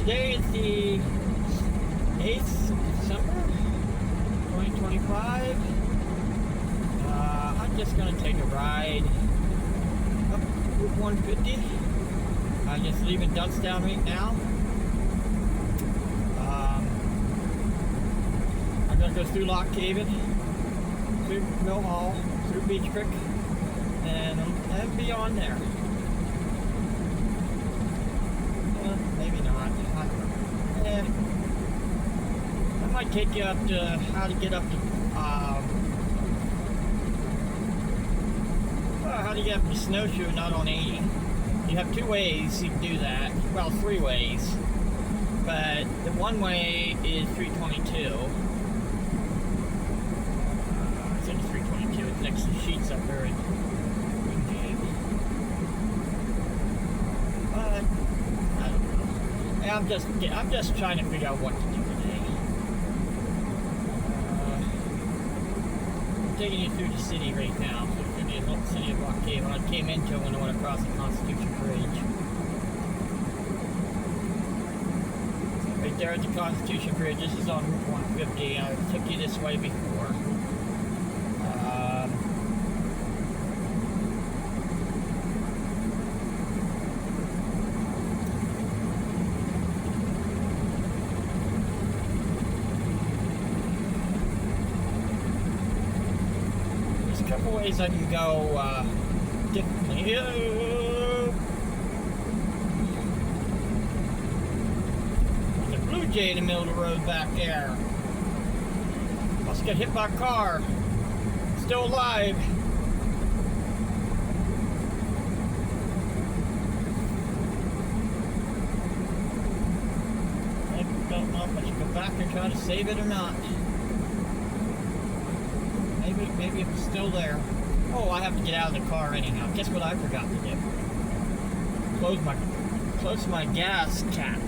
Today is the 8th of December, 2025. I'm just going to take a ride up Route 150. I'm just leaving Dunnstown right now. I'm going to go through Lock Haven, through Mill Hall, through Beach Creek, and beyond there. Maybe not. I might take you up to how to get up to Snowshoe, not on 80. You have two ways you can do that. Well, three ways. But the one way is 322. I think it's 322. It's next to the sheets up there in Wingate. But I don't know. I'm just trying to figure out what to do today. I'm taking you through the city right now. So through the adult city of Rock Haven. I came into it when I went across the Constitution Bridge. Right there at the Constitution Bridge. This is on Route 150. I took you this way before. Couple ways I can go differently. There's a blue jay in the middle of the road back there. Must get hit by a car. Still alive. I don't know if I should go back and try to save it or not. Maybe if it's still there. Oh, I have to get out of the car anyhow. Guess what I forgot to do? Close my gas cap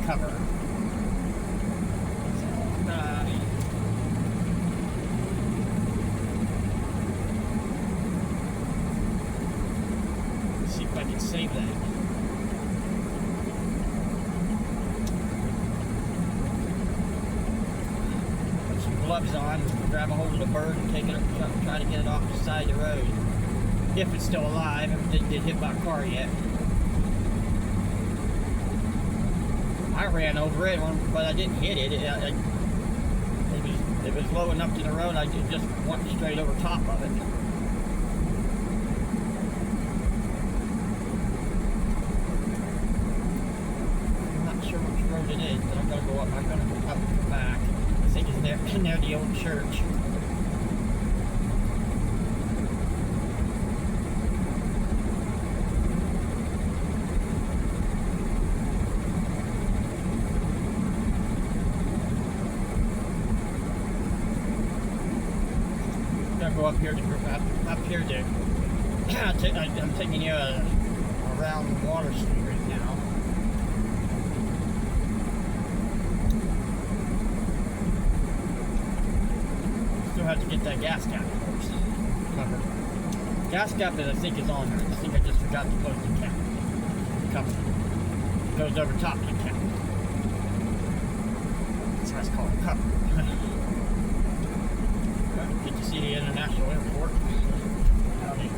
cover. Let's see if I can save that. Gloves on, grab a hold of the bird and take it, try to get it off the side of the road. If it's still alive, if it didn't get hit by a car yet. I ran over it, but I didn't hit it. It was low enough to the road, I just went straight over top of it. I'm not sure which road it is, but I'm going to go up and back. I think it's near the old church. I'm gonna go up here to I'm taking you around Water Street right now. Have to get that gas cap covered. Gas cap that I think is on there. I think I just forgot to close the cap. Cover. It goes over top of the cap. That's why it's called a cover. Get to see the international airport. Howdy.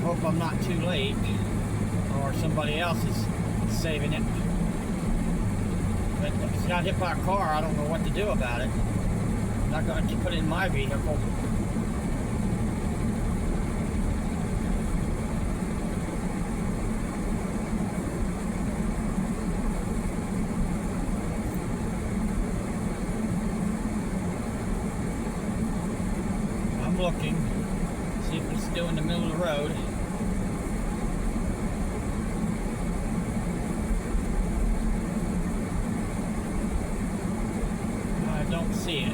Hope I'm not too late or somebody else is saving it. But if it's got hit by a car, I don't know what to do about it. I'm not going to put it in my vehicle. I'm looking, see if it's still in the middle of the road. Don't see it.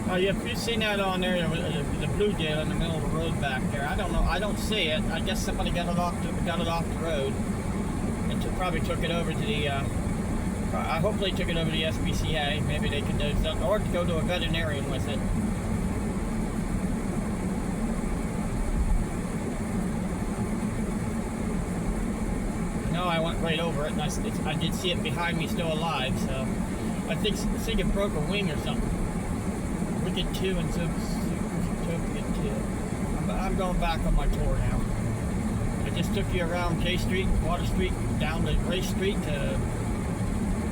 Oh, yeah, if you've seen that on there, the blue jay in the middle of the road back there. I don't know. I don't see it. I guess somebody got it off the road and probably took it over to the I hopefully took it over to the SPCA. Maybe they could do something, or to go to a veterinarian with it. right over it, and I did see it behind me still alive, so I think it broke a wing or something. Wingate 2 and Zootopia 2. I'm going back on my tour now. I just took you around J Street, Water Street, down to Race Street to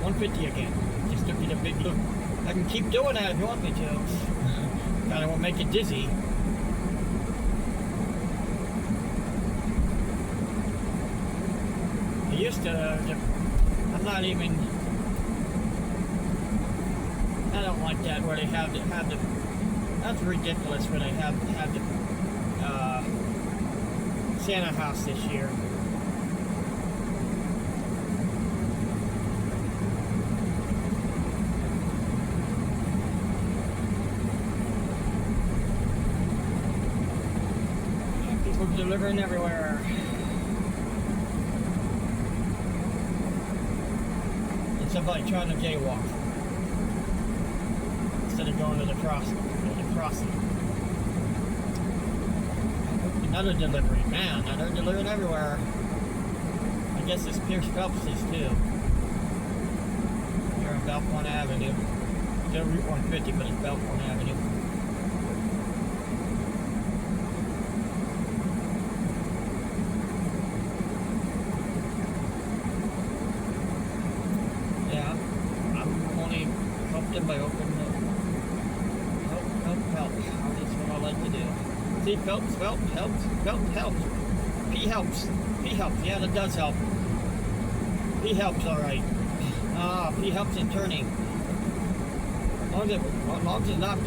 150 again. Just took you the big loop. I can keep doing that if you want me to. Kind of will make you dizzy. I used to, I'm not even, I don't like that where they have the, that's ridiculous where they have the Santa house this year. People delivering everywhere. And somebody trying to jaywalk instead of going to the crossing. Another delivery, man. They're delivering everywhere. I guess it's Pierce Phelps is too. Here on Belpont Avenue. Still Route 150, but it's Belpont Avenue. Yeah, I'm only helping by opening up. Help. That's what I like to do. See, Phelps helps. P helps. Yeah, that does help. P helps, all right. P helps in turning. As long as it's not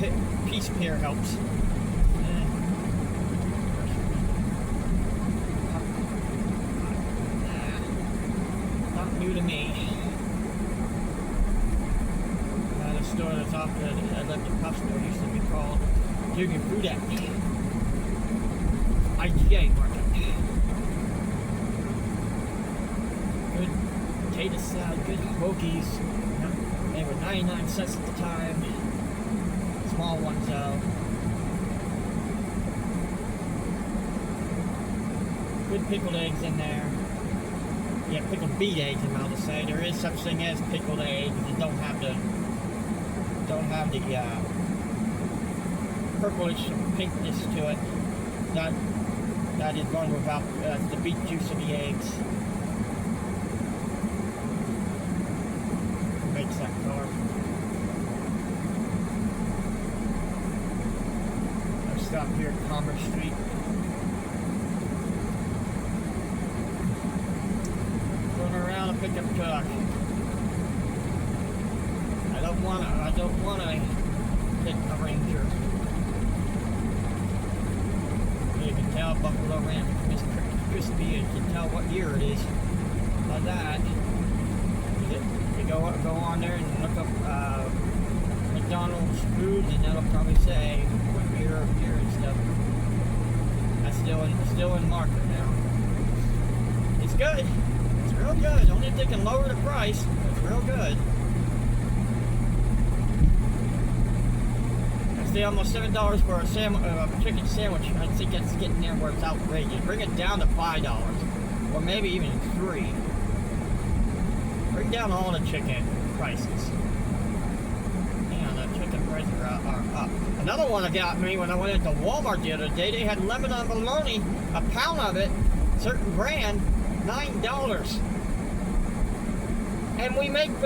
peace pair helps. Not new to me. The store that's off the electric pop store used to be called Junior Food Act. IGA market. Good potato salad, good hoagies. They were 99 cents at the time. Small ones though. Good pickled eggs in there. Yeah, pickled beet eggs, I'm about to say. There is such thing as pickled eggs that don't have the purplish pinkness to it. That is one without the beet juice of the eggs. Makes that color. I'll stop here at Commerce Street. Going around a pickup truck. I don't wanna hit a Ranger. You can tell Buffalo Ranch is crispy. You can tell what year it is by that. You go on there and look up McDonald's foods, and that'll probably say what year and stuff. That's still in market now. It's good. It's real good. Only if they can lower the price. It's real good. Almost $7 for a chicken sandwich. I think that's getting there where it's outrageous. Bring it down to $5, or maybe even $3. Bring down all the chicken prices. Yeah, the chicken prices are up. Another one that got me when I went into Walmart the other day. They had lemon on bologna, a pound of it, certain brand, $9. And we make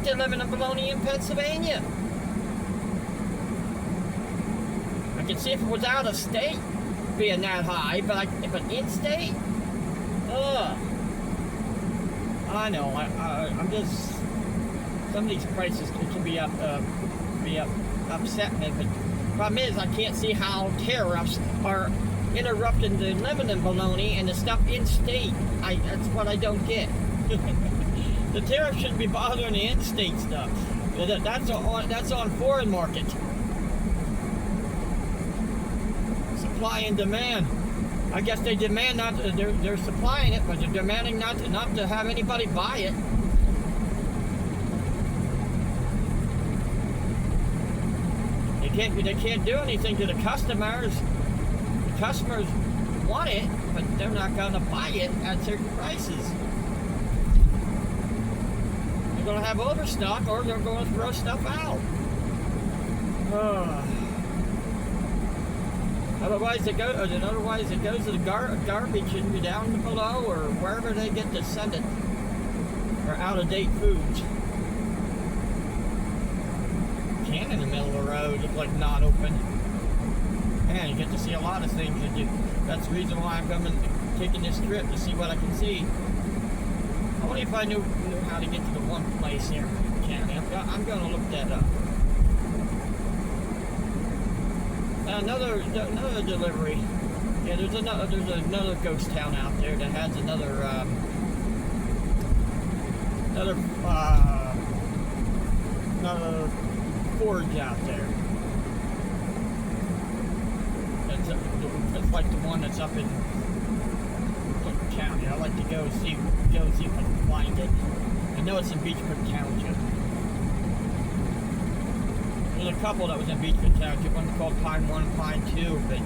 the lemon and bologna in Pennsylvania. I can see if it was out of state being that high, but in state, I know. I'm just, some of these prices can be upset me, but the problem is I can't see how tariffs are interrupting the lemon and bologna and the stuff in state. That's what I don't get. The tariff shouldn't be bothering the in-state stuff. That's on foreign market. Supply and demand. I guess they demand not. They're supplying it, but they're demanding not to have anybody buy it. They can't do anything to the customers. The customers want it, but they're not going to buy it at certain prices. They're going to have overstock, or they're going to throw stuff out. Otherwise, it goes to the garbage and down below, or wherever they get to send it, or out-of-date foods. Can in the middle of the road, look like not open. Man, you get to see a lot of things. That's the reason why I'm taking this trip, to see what I can see. I wonder if I knew how to get to the one place here in County. I'm going to look that up. Another delivery. Yeah, there's another ghost town out there that has another forge out there. It's like the one that's up in Cook County. I like to go see if I can find it. I know it's in Beechwood Township. There's a couple that was in Beechwood Township. One's called Pine 1 and Pine 2, but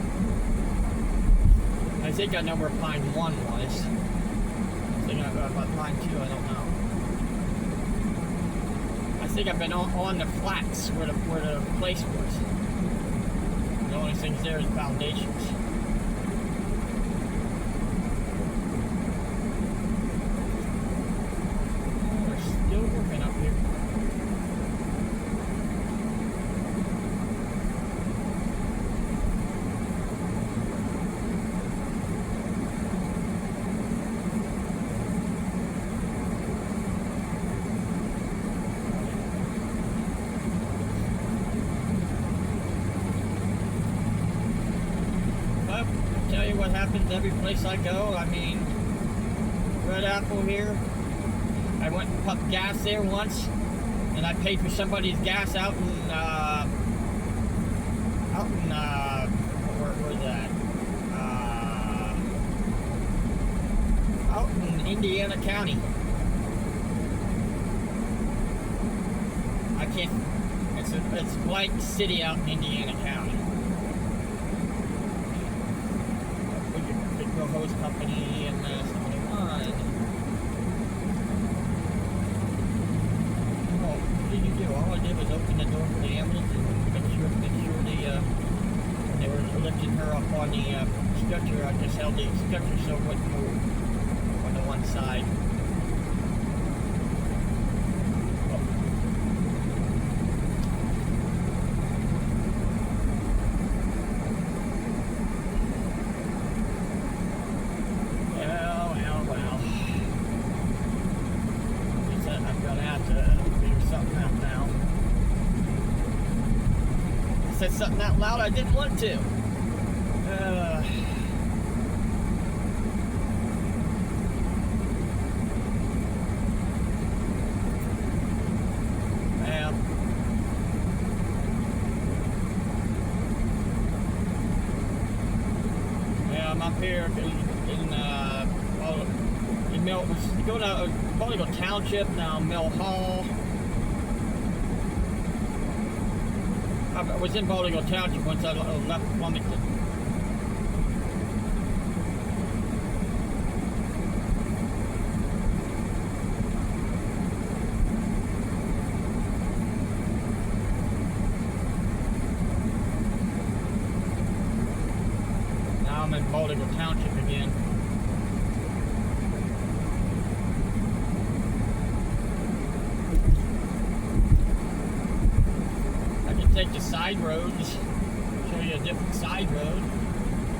I think I know where Pine 1 was. I think about Pine 2, I don't know. I think I've been on the flats where the place was. The only things there is foundations. Oh, they're still working up here. Tell you what happens every place I go. I mean, Red Apple here. I went and pumped gas there once, and I paid for somebody's gas out in where's that? Out in Indiana County. I can't. It's Blank City out in Indiana County. Hose company and somebody on. Oh, what did you do? All I did was open the door for the ambulance and make sure they were lifting her up on the stretcher. I just held the stretcher so it wouldn't move on the one side. Said something out loud I didn't want to. I'm up here in Mill. Go to Bolivar Township now, Mill Hall. I was in Bolivar Township once I left Wingate. Now I'm in Bolivar Township again. Take the side roads, show you a different side road,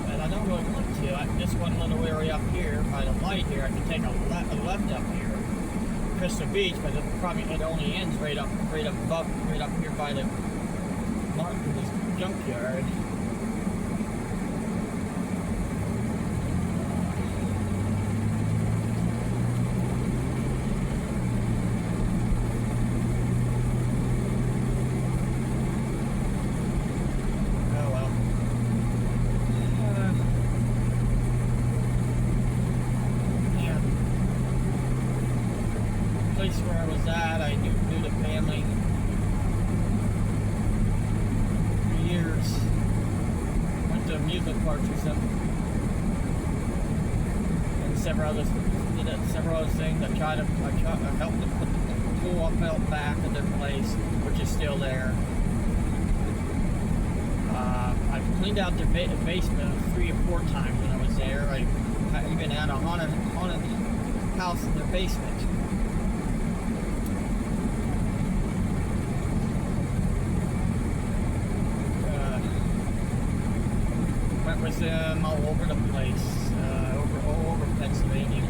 but I don't really want to. This one little area up here by the light here, I can take a left up here, Crystal Beach, but it only ends right up here by the Martin's junkyard. Where I was at, I knew the family for years. Went to amusement parks or something, and several other things. I helped them full uphill back of their place, which is still there. I cleaned out their basement 3 or 4 times when I was there. I even had a haunted house in their basement. Went with them all over the place, all over Pennsylvania.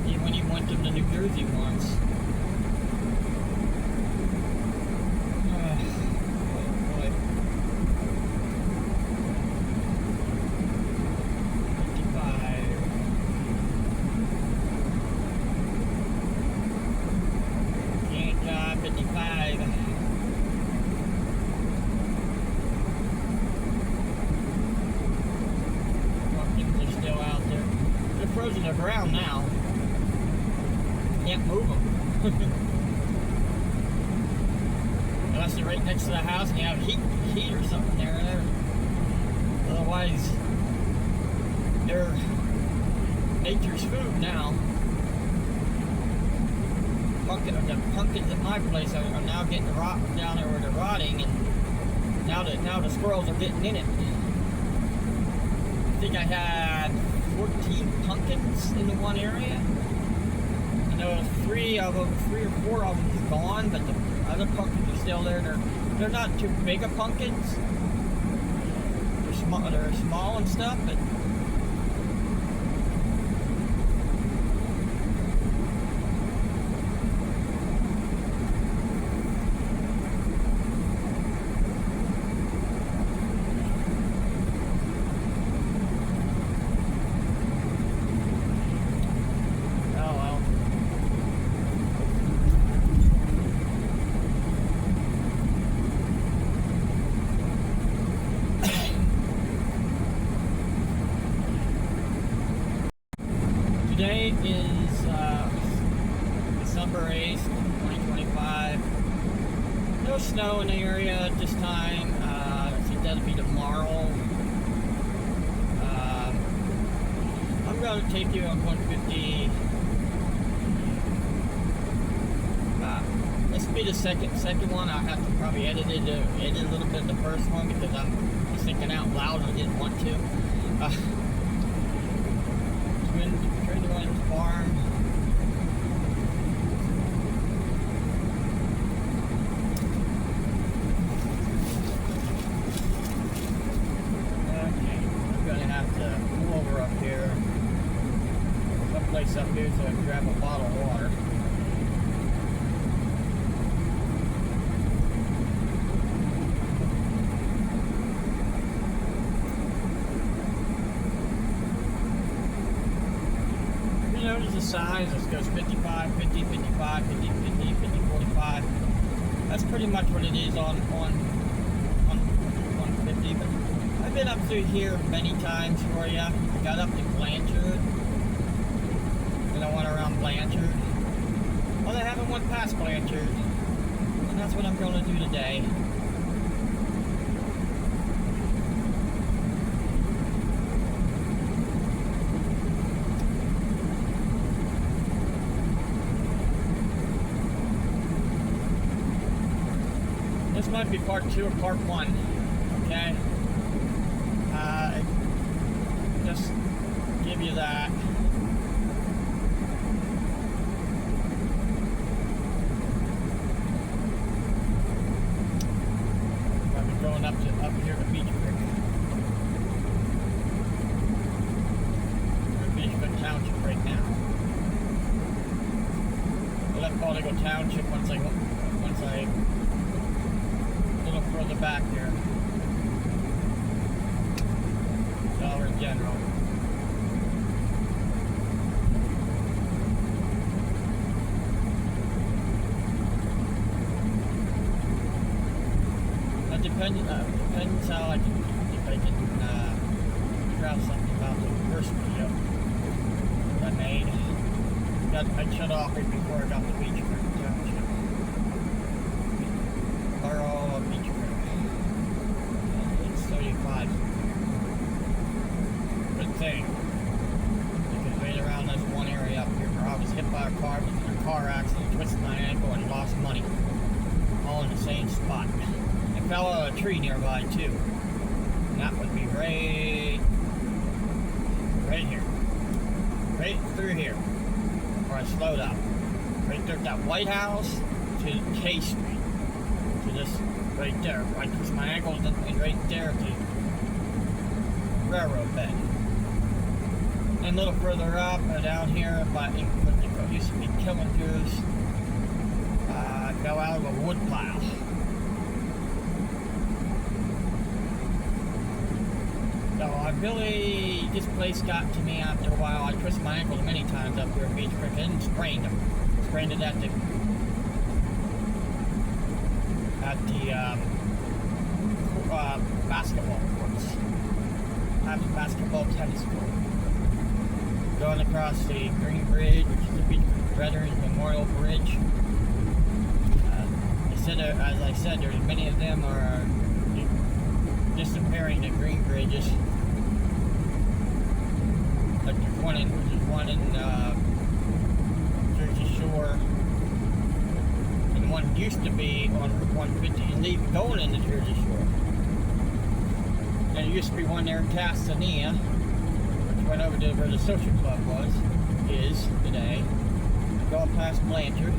Even went to New Jersey once. Frozen to the ground now. Can't move them. Unless they're right next to the house and you have heat or something there. Otherwise, they're nature's food now. The pumpkins at my place are now getting rotten down there where they're rotting, and now the squirrels are getting in it. I think I had 14 pumpkins in the one area. I know 3 or 4 of them is gone, but the other pumpkins are still there. They're not too big of pumpkins. They're small and stuff, but today is December 8th, 2025. No snow in the area at this time. I think that'll be tomorrow. I'm going to take you on 150. This will be the second one. I'll have to probably edit a little bit of the first one because I'm just thinking out loud and I didn't want to. Farm. Okay, I'm gonna have to pull over up here, someplace up here so I can grab a bottle of water. Notice the signs. This goes 55, 50, 55, 50, 50, 50, 45. That's pretty much what it is on 150. But I've been up through here many times for you. Got up to Blanchard. And I went around Blanchard. Well, I haven't went past Blanchard. And that's what I'm going to do today. This might be part 2 or part 1, okay? Just give you that. I'm going up here to Beach Creek. We're in Beach Creek Township right now. I left Baldigo Township once I further back here. Dollar General. That depends how I can, if I can grab something about the first video that I made. I shut off right before I got the Beach Creek Township. Borough of Beach Creek. It's 35. Good thing. Because right around this one area up here where I was hit by a car, was in a car accident, twisted my ankle, and lost money. All in the same spot. It fell out of a tree nearby too. And that would be right here. Right through here. Where I slowed up. Right there at that White House to K Street. To this right there. I twist my ankles and right there at the railroad bed. And a little further up, down here by what used to be Killinger's, I fell out of a wood pile. So this place got to me after a while. I twisted my ankles many times up here at Beach Creek and sprained them. Sprained it at the basketball courts. Basketball tennis court. Going across the Green Bridge, which is the Beach Creek Veterans Memorial Bridge. As I said, there's many of them are disappearing. The Green Bridges. Like there's one in Jersey Shore, and one used to be on 150 going into Jersey Shore. And there used to be one there in Castanea, which went over to where the social club is today. Going past Blanchard.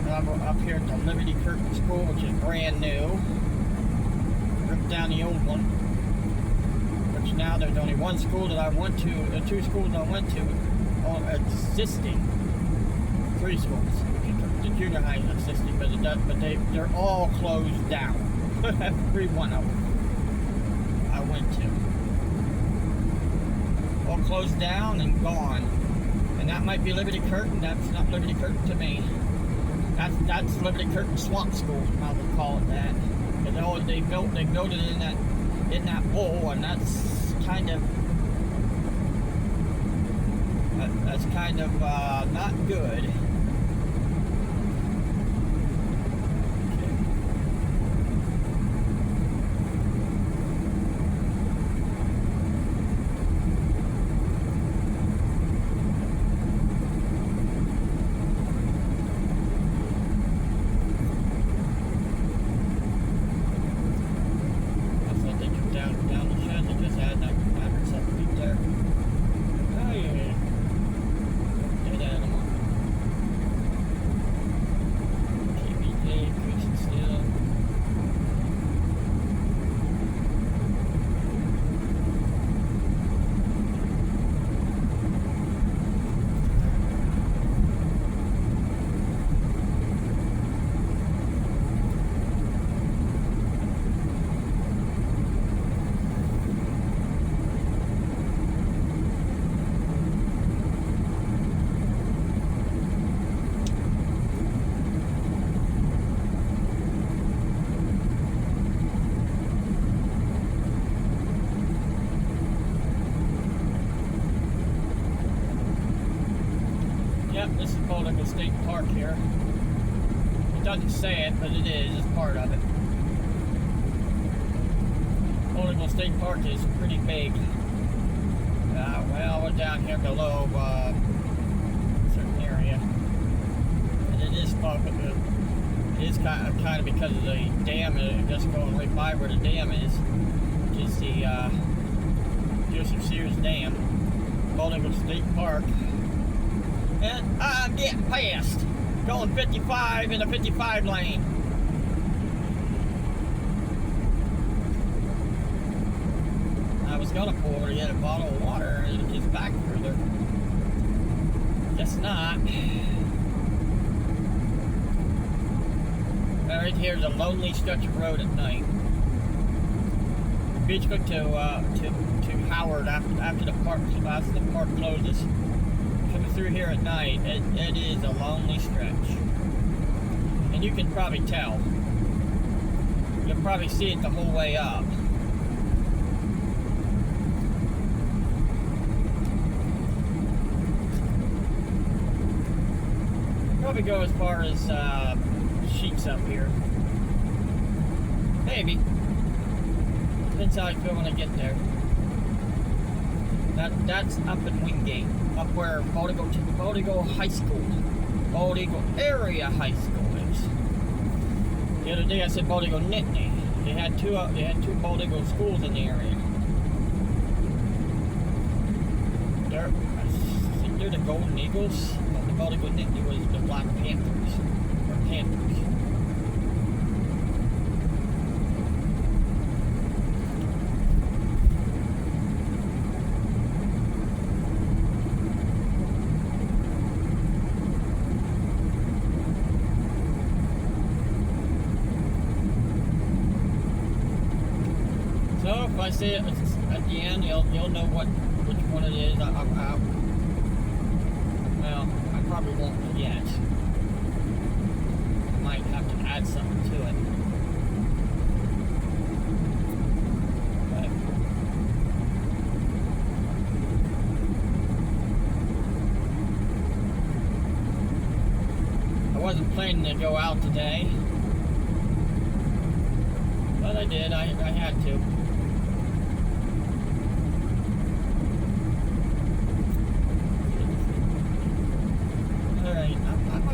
And I'm up here at the Liberty Curtain School, which is brand new. Ripped down the old one. Which now there's only one school that I went to, two schools I went to, all existing. 3 schools. The junior high is existing, but they're all closed down. Every one of them I went to. All closed down and gone. And that might be Liberty Curtain. That's not Liberty Curtain to me. That's Liberty Curtain Swamp School, I would call it that. And they built it in that bowl, and that's kind of not good. This is Bowling State Park here. It doesn't say it, but it is. It's part of it. Bowling State Park is pretty big. Well, we're down here below a certain area. And it is public. It is kind of because of the dam, just going right by where the dam is, which is the Joseph Sears Dam. Bowling State Park. And I'm getting past, going 55 in the 55 lane. I was gonna pull over to get a bottle of water and just back further. Guess not. Right here's a lonely stretch of road at night. Beach Creek to Howard after the park closes. Coming through here at night, it is a lonely stretch. And you can probably tell. You'll probably see it the whole way up. Probably go as far as Sheets up here. Maybe. Depends how I feel when I get there. That's up in Wingate, up where Bald Eagle High School, Bald Eagle Area High School is. The other day I said Bald Eagle Nittany. They had two Bald Eagle schools in the area. I think they're the Golden Eagles. The Bald Eagle Nittany was the Black Panthers or Panthers. So if I say it at the end, you'll know which one it is. Well, I probably won't yet. I might have to add something to it. But I wasn't planning to go out today, but I did. I had to.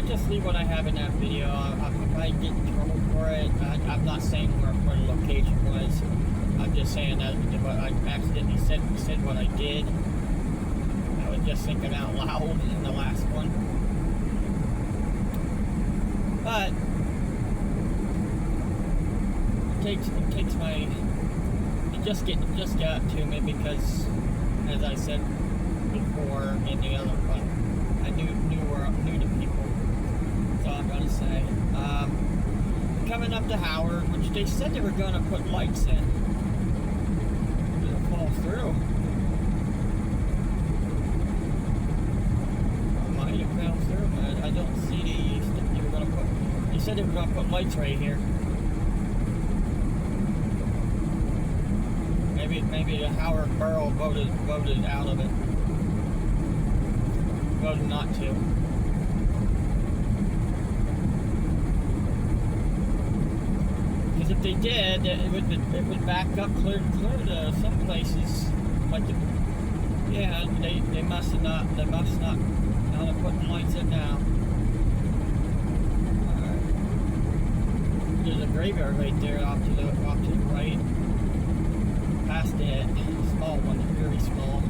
Just leave what I have in that video. I might get in trouble for it. I'm not saying where the location was. I'm just saying that I accidentally said what I did. I was just thinking out loud in the last one. But it just got to me because, as I said before in the other one, I knew the people. I'm going to say. Coming up to Howard, which they said they were going to put lights in. It'll fall through. It might have fell through, but I don't see they were going to put. They said they were going to put lights right here. Maybe the Howard Borough voted out of it. Voted not to. If they did, it would back up clear to some places. Like they must not have put lights in now. There's a graveyard right there off to the right. Past it, small one, very small.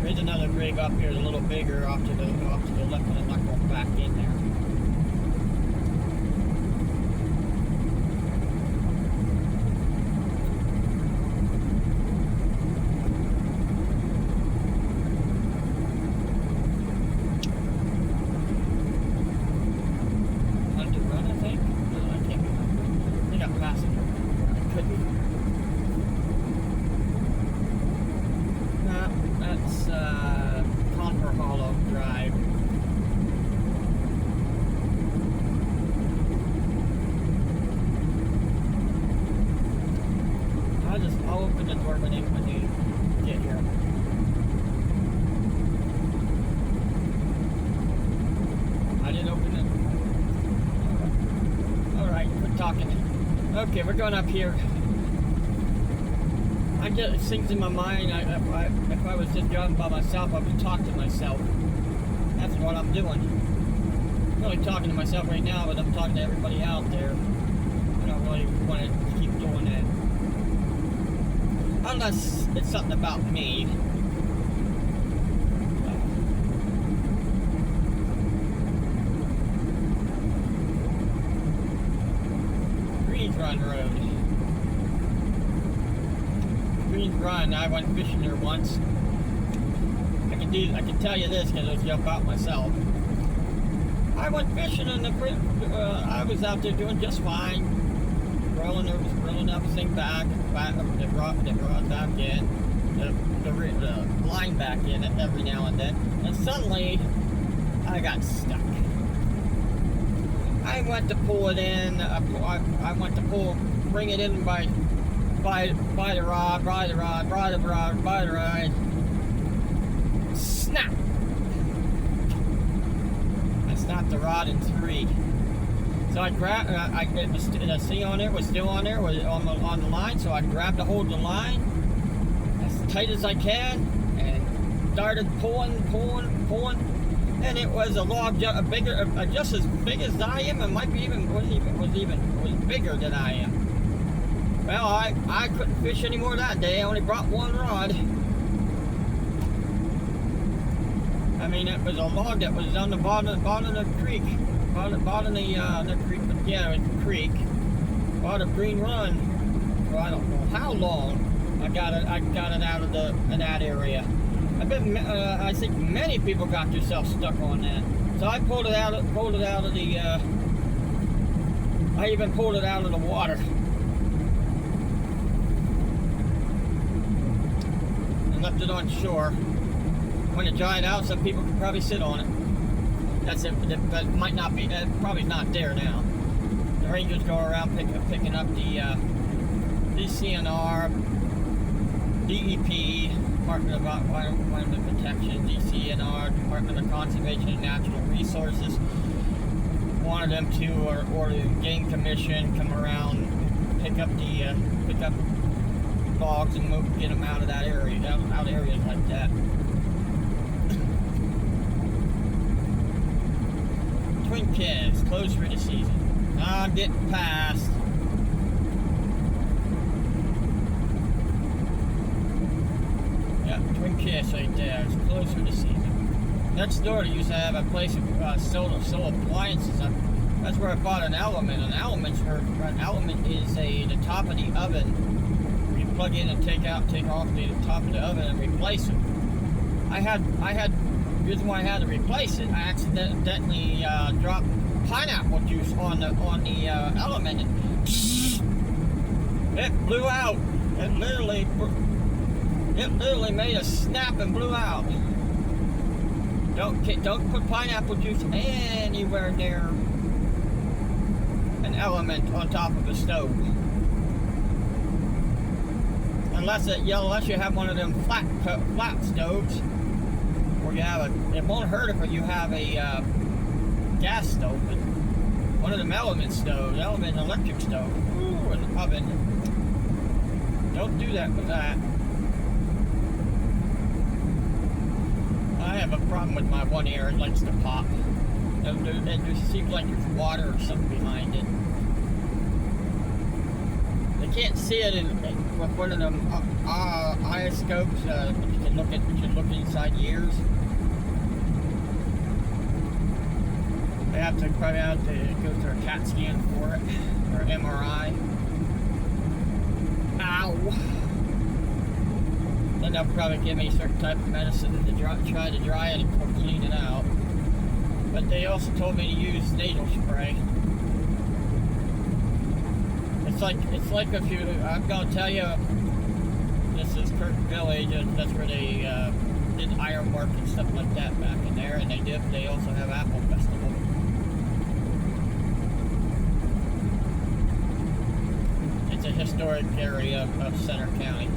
There's another grave up here, a little bigger, off to the left, but I'm not going back in there. I'll open the door when you get here. I didn't open it. Alright, quit talking. Okay, we're going up here. I get things in my mind. If I was just driving by myself, I would talk to myself. That's what I'm doing. I'm really talking to myself right now, but I'm talking to everybody out there. I don't really want to keep doing that. Unless it's something about me. Greens Run Road. Greens Run, I went fishing there once. I can tell you this because I was about myself. I went fishing and I was out there doing just fine. Rolling everything back, the rod back in, the line back in every now and then, and suddenly I got stuck. I went to pull it in. I went to bring it in by the rod. Snap! I snapped the rod in three. So I grabbed, the sea on there was still on there, was on the line, so I grabbed a hold of the line, tight as I can and started pulling, and it was a log just as big as I am, and might be was bigger than I am. Well, I couldn't fish anymore that day. I only brought one rod. I mean, it was a log that was on the bottom of the creek, bottom of the creek. But yeah, it was a creek. Bottom of Green Run. For I don't know how long. I got it out of in that area. I think many people got themselves stuck on that. So I pulled it out of the. I even pulled it out of the water. And left it on shore. When it dried out, some people could probably sit on it. That's it, but it might not be, probably not there now. The rangers go around picking up the DCNR, DEP, Department of Environmental Protection, DCNR, Department of Conservation and Natural Resources. Wanted them to, or the Game Commission, come around, pick up logs and get them out of that area, out of areas like that. Twin Kids, closed for the season. I'm getting past. Yeah, Twin Kids right there. It's closed for the season. Next door, they used to have a place that sold appliances. That's where I bought an element. An element is the top of the oven. Where you plug in and take off the top of the oven and replace it. The reason why I had to replace it, I accidentally dropped pineapple juice on the element. And it blew out. It literally made a snap and blew out. Don't put pineapple juice anywhere near an element on top of a stove. Unless you have one of them flat stoves. Or you have it won't hurt if you have a gas stove, but one of them element electric stove, an oven. Don't do that with that. I have a problem with my one ear, it likes to pop. It just seems like there's water or something behind it. They can't see it with one of them ioscopes, but you can look inside ears. They probably have to go through a CAT scan for it, or MRI. Ow! Then they'll probably give me a certain type of medicine to try to dry it and clean it out. But they also told me to use nasal spray. It's like if you, I'm gonna tell you, this is Kirk Village, and that's where they did ironwork and stuff like that back in there, and they also have Apple Festival. It's a historic area of Center County.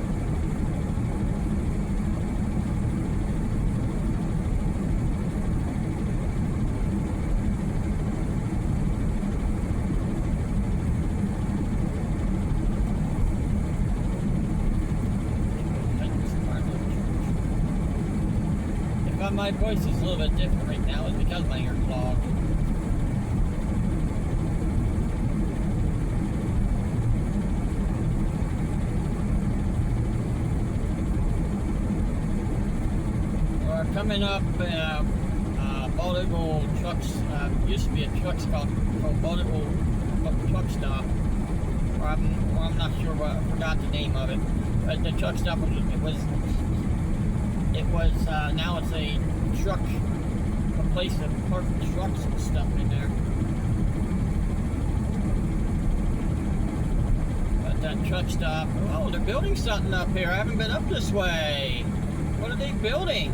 My voice is a little bit different right now. It's because my ear clogged. We're coming up Bald Trucks. Used to be a truck stop called Bald Truck Stop. I'm not sure what, I forgot the name of it. But the truck stop now it's a place to park trucks and stuff in there. But that truck stop, oh, they're building something up here. I haven't been up this way. What are they building?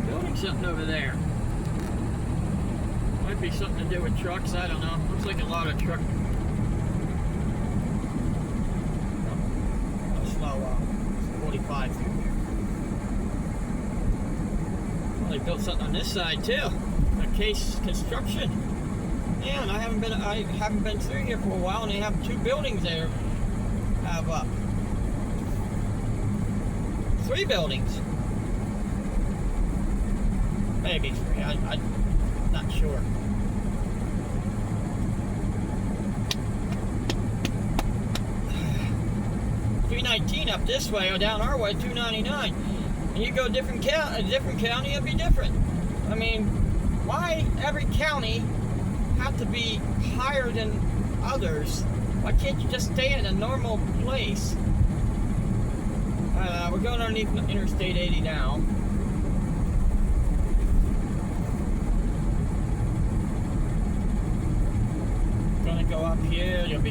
Building something over there. Might be something to do with trucks, I don't know. Looks like a lot of truck. Slow 45 through here. Well, they built something on this side too. A Case Construction. Yeah, and I haven't been through here for a while, and they have 2 buildings there. Have 3 buildings. Maybe 3. I'm not sure. $3.19 up this way, or down our way, $2.99. And you go a different county, it'll be different. I mean, why every county have to be higher than others? Why can't you just stay in a normal place? We're going underneath Interstate 80 now. Gonna go up here. We'll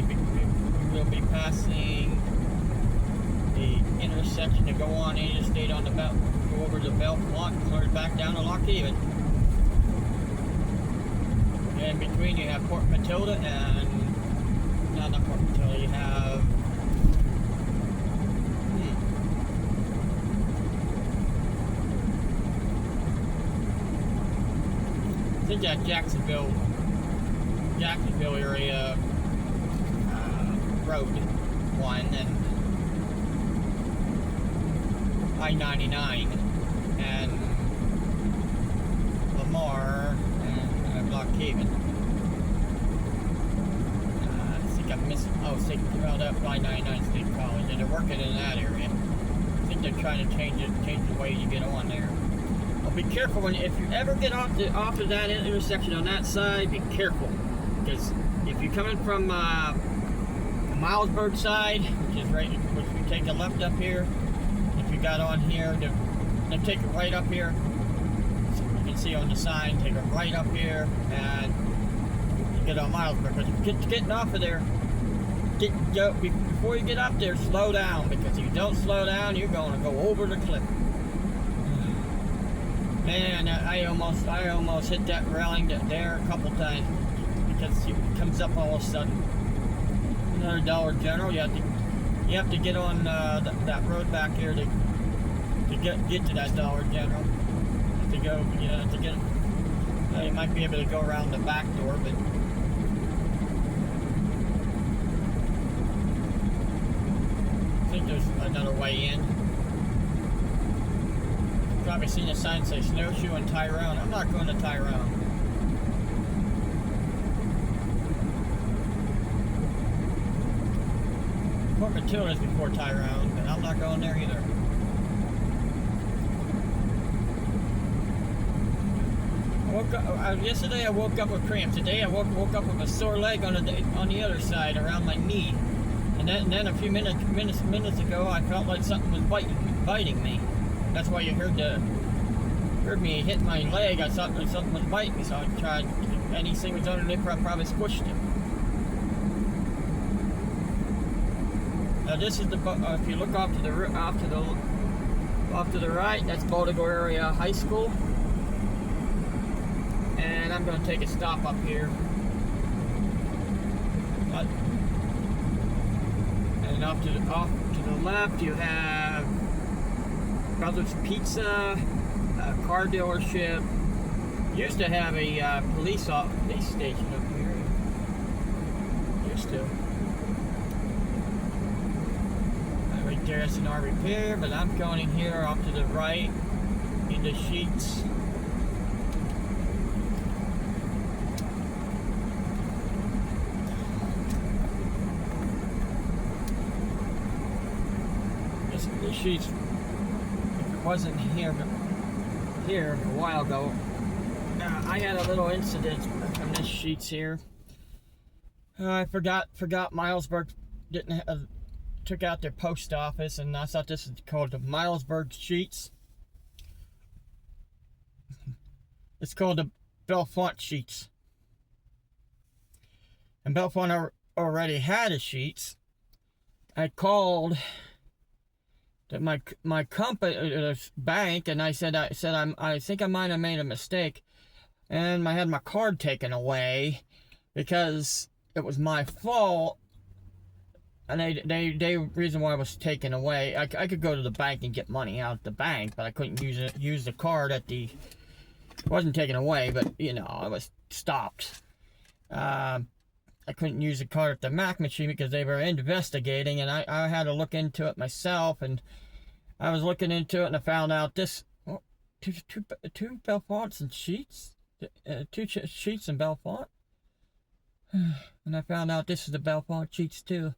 be passing the intersection to go on Interstate on the belt, go over the belt block, clear back down to Lockhaven. And in between you have Port Matilda and not Port Matilda. You have I think that Jacksonville area road one, and I-99 and Lamar and Lockhaven. I think I'm missing. Oh, State I-99 State College, and they're working in that area. I think they're trying to change the way you get on there. Well, be careful if you ever get off of that intersection on that side. Be careful, because if you're coming from Milesburg side, which we take a left up here. If you got on here, then take it right up here. So you can see on the sign, take it right up here, and you get on Milesburg. But getting off of there, before you get up there, slow down, because if you don't slow down, you're going to go over the cliff. Man, I almost hit that railing there a couple times, because it comes up all of a sudden. Another Dollar General. You have to get on that road back here to get to that Dollar General. You might be able to go around the back door, but I think there's another way in. You've probably seen a sign say Snowshoe and Tyrone. I'm not going to Tyrone. Port Matilda is before Tyrone, but I'm not going there either. Yesterday I woke up with cramps. Today I woke up with a sore leg on the other side around my knee, and then a few minutes ago I felt like something was biting me. That's why you heard me hit my leg. I thought something was biting me, so I tried. Anything was underneath, I probably squished it. Now this is if you look off to the right, that's Baltimore Area High School, and I'm going to take a stop up here. And off to the left, you have Brothers Pizza, a car dealership. Used to have a police station up here. Used to. Right there, SNR Repair, but I'm going in here off to the right into Sheets. The Sheets, if it wasn't here, but here a while ago, I had a little incident on this Sheets here. I forgot Milesburg took out their post office, and I thought this was called the Milesburg Sheets. It's called the Bellefonte Sheets. And Bellefonte already had a Sheets. I called my company bank, and I said I think I might have made a mistake, and I had my card taken away because it was my fault. And they reason why it was taken away. I could go to the bank and get money out of the bank, but I couldn't use the card at the. It wasn't taken away, but it was stopped. I couldn't use the card at the Mac machine because they were investigating, and I had to look into it myself, and I was looking into it, and I found out this, oh, two Bellefonts and sheets, sheets and Bellefonte, and I found out this is the Bellefonte sheets too.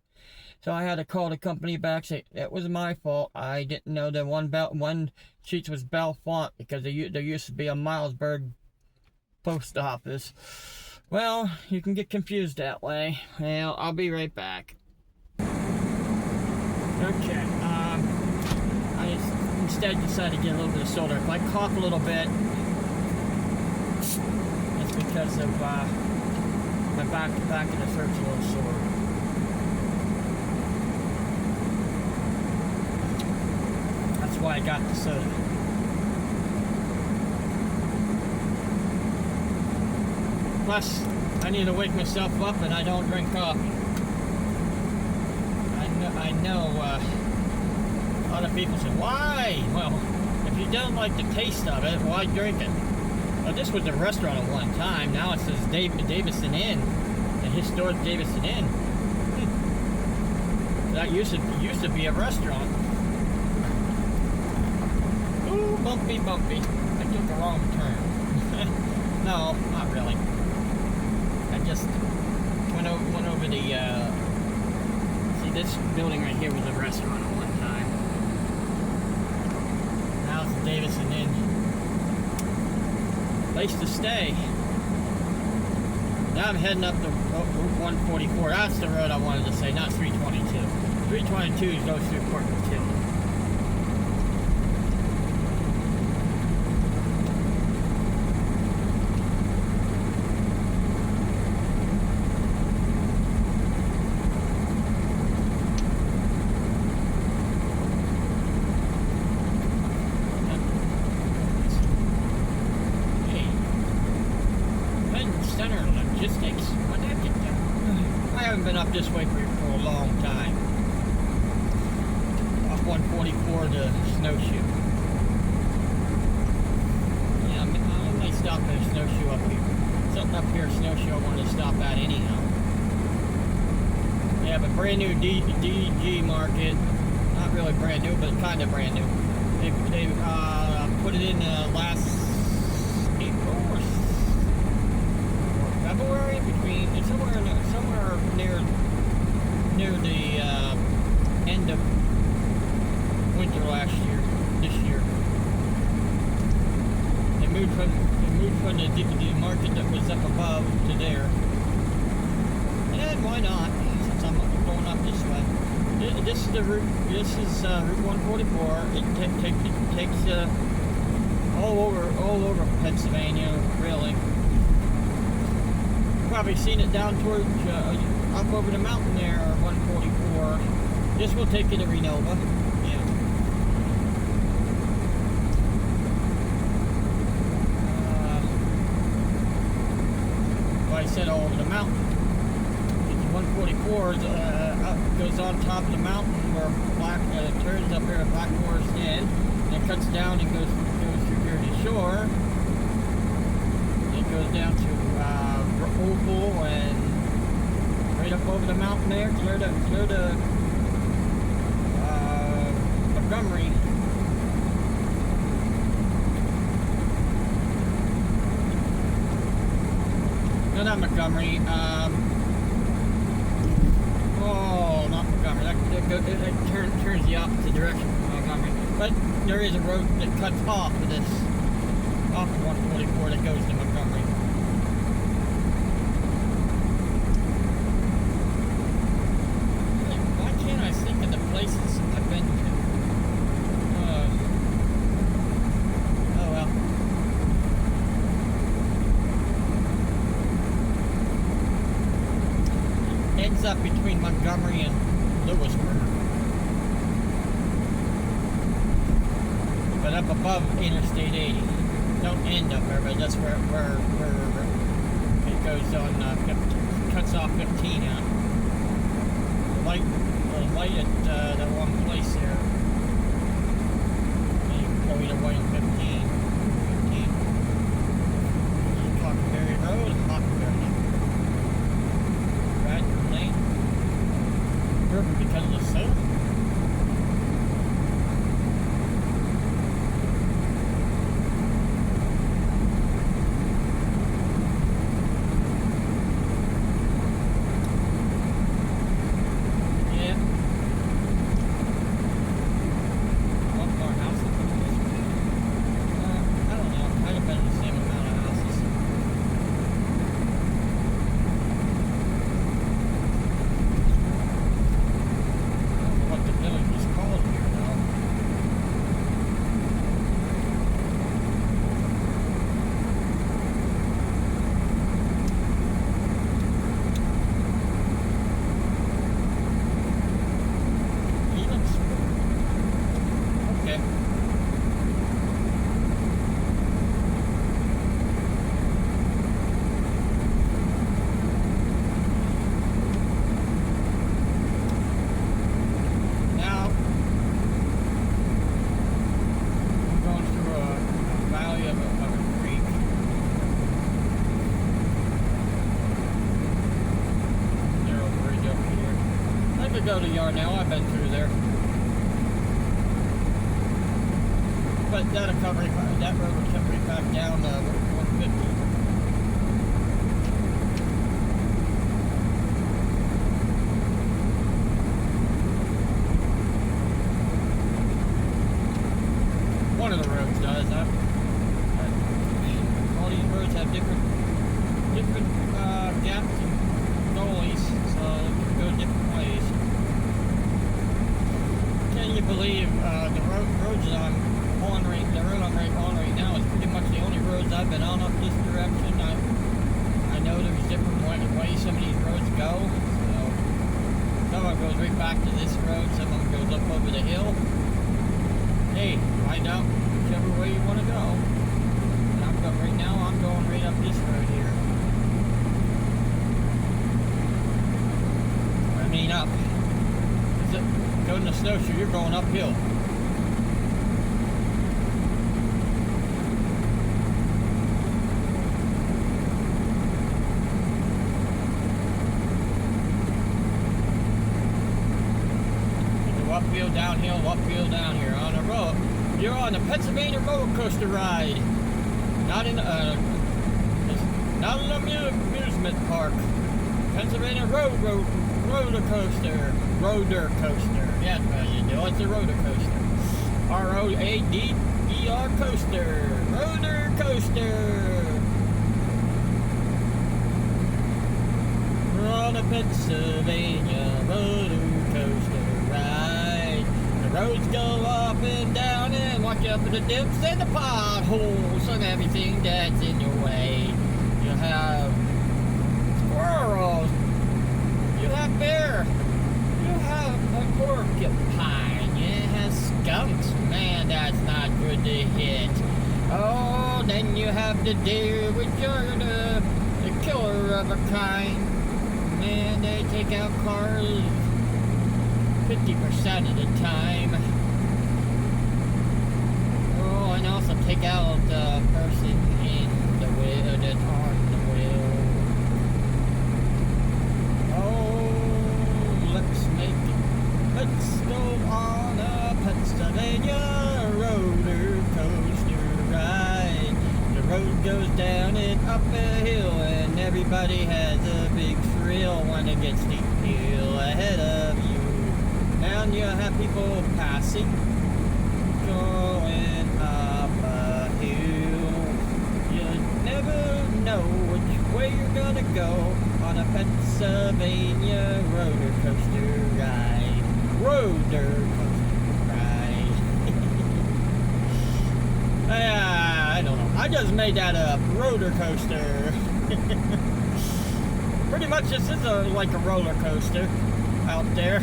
So I had to call the company back, say it was my fault. I didn't know that one sheets was Bellefonte because there used to be a Milesburg post office. Well, you can get confused that way. Well, I'll be right back. Okay, I instead decided to get a little bit of soda. If I cough a little bit, it's because of my back of the throat's a little sore. That's why I got the soda. Plus, I need to wake myself up, and I don't drink coffee. I know a lot of people say, why? Well, if you don't like the taste of it, why drink it? Well, this was a restaurant at one time. Now it says Davison Inn, the historic Davison Inn. That used to be a restaurant. Ooh, bumpy. I took a wrong turn. No, not really. I just went over the, see, this building right here was a restaurant at one time. Now it's the Davison Inn. Place to stay. Now I'm heading up to Route 144. That's the road I wanted to say, not 322. 322 goes through Port Matilda. This way for a long time. Off 144 to Snowshoe. Yeah, I might stop at a Snowshoe up here. Something up here, Snowshoe, I wanted to stop at anyhow. They have a brand new DG market. Not really brand new, but kind of brand new. They put it in last April or February, between somewhere near the end of winter last year, this year. They moved from the market that was up above to there. And why not? Since I'm going up this way. This is the route. This is Route 144. It takes all over Pennsylvania, really. Probably seen it down towards up over the mountain there, 144. This will take you to Renova. Yeah. Like I said, all over the mountain. It's 144 goes on top of the mountain where turns up here at Black Forest Inn, and it cuts down and goes through Jersey Shore. It goes down to Opal and right up over the mountain there, clear to Montgomery. No, not Montgomery. Not Montgomery. That turns the opposite direction from Montgomery. But there is a road that cuts off of 144 that goes to Montgomery. Places I've been to. Oh well. Ends up between Montgomery and Lewisburg. But up above Interstate 80. Don't end up there, but that's where it goes on, cuts off 15 out. The light at that one place there. You can go either way on 15. Huckleberry Road and Huckleberry. know the Yarnell. I've been through there. But that road will cut right back down to 150. One of the roads does. All these roads have different gaps and gullies, so they can go different ways. Can you believe the roads that I'm on the road I'm on right now is pretty much the only roads I've been on up this direction. I know there's different ways some of these roads go. So some of them goes right back to this road, some of them goes up over the hill. Hey, find out whichever way you want to go. And right now I'm going right up this road here. I mean up. Going to snowshoe, you're going uphill. Uphill, down here on a road. You're on a Pennsylvania roller coaster ride, not in an amusement park. Pennsylvania roller coaster. Yeah, you know it's a roller coaster. ROADER coaster. Roller coaster. We're on a Pennsylvania roller coaster ride. The roads go up and down and walk you up in the dips and the potholes and everything that's in your way. You have squirrels. You have bear. You have a porcupine. You have skunks. Man, that's not good to hit. Oh, then you have the deer, which are the killer of a kind. Man, they take out cars 50% of the time. Oh, and also take out the person in the wheel that's on the wheel. Oh, let's go on a Pennsylvania roller coaster ride. The road goes down and up a hill, and everybody has a big thrill when it gets the hill ahead of you. And you have people passing, going up a hill. You never know which way you're gonna go on a Pennsylvania roller coaster ride. Roller coaster ride. I don't know. I just made that up. Roller coaster. Pretty much this is like a roller coaster out there.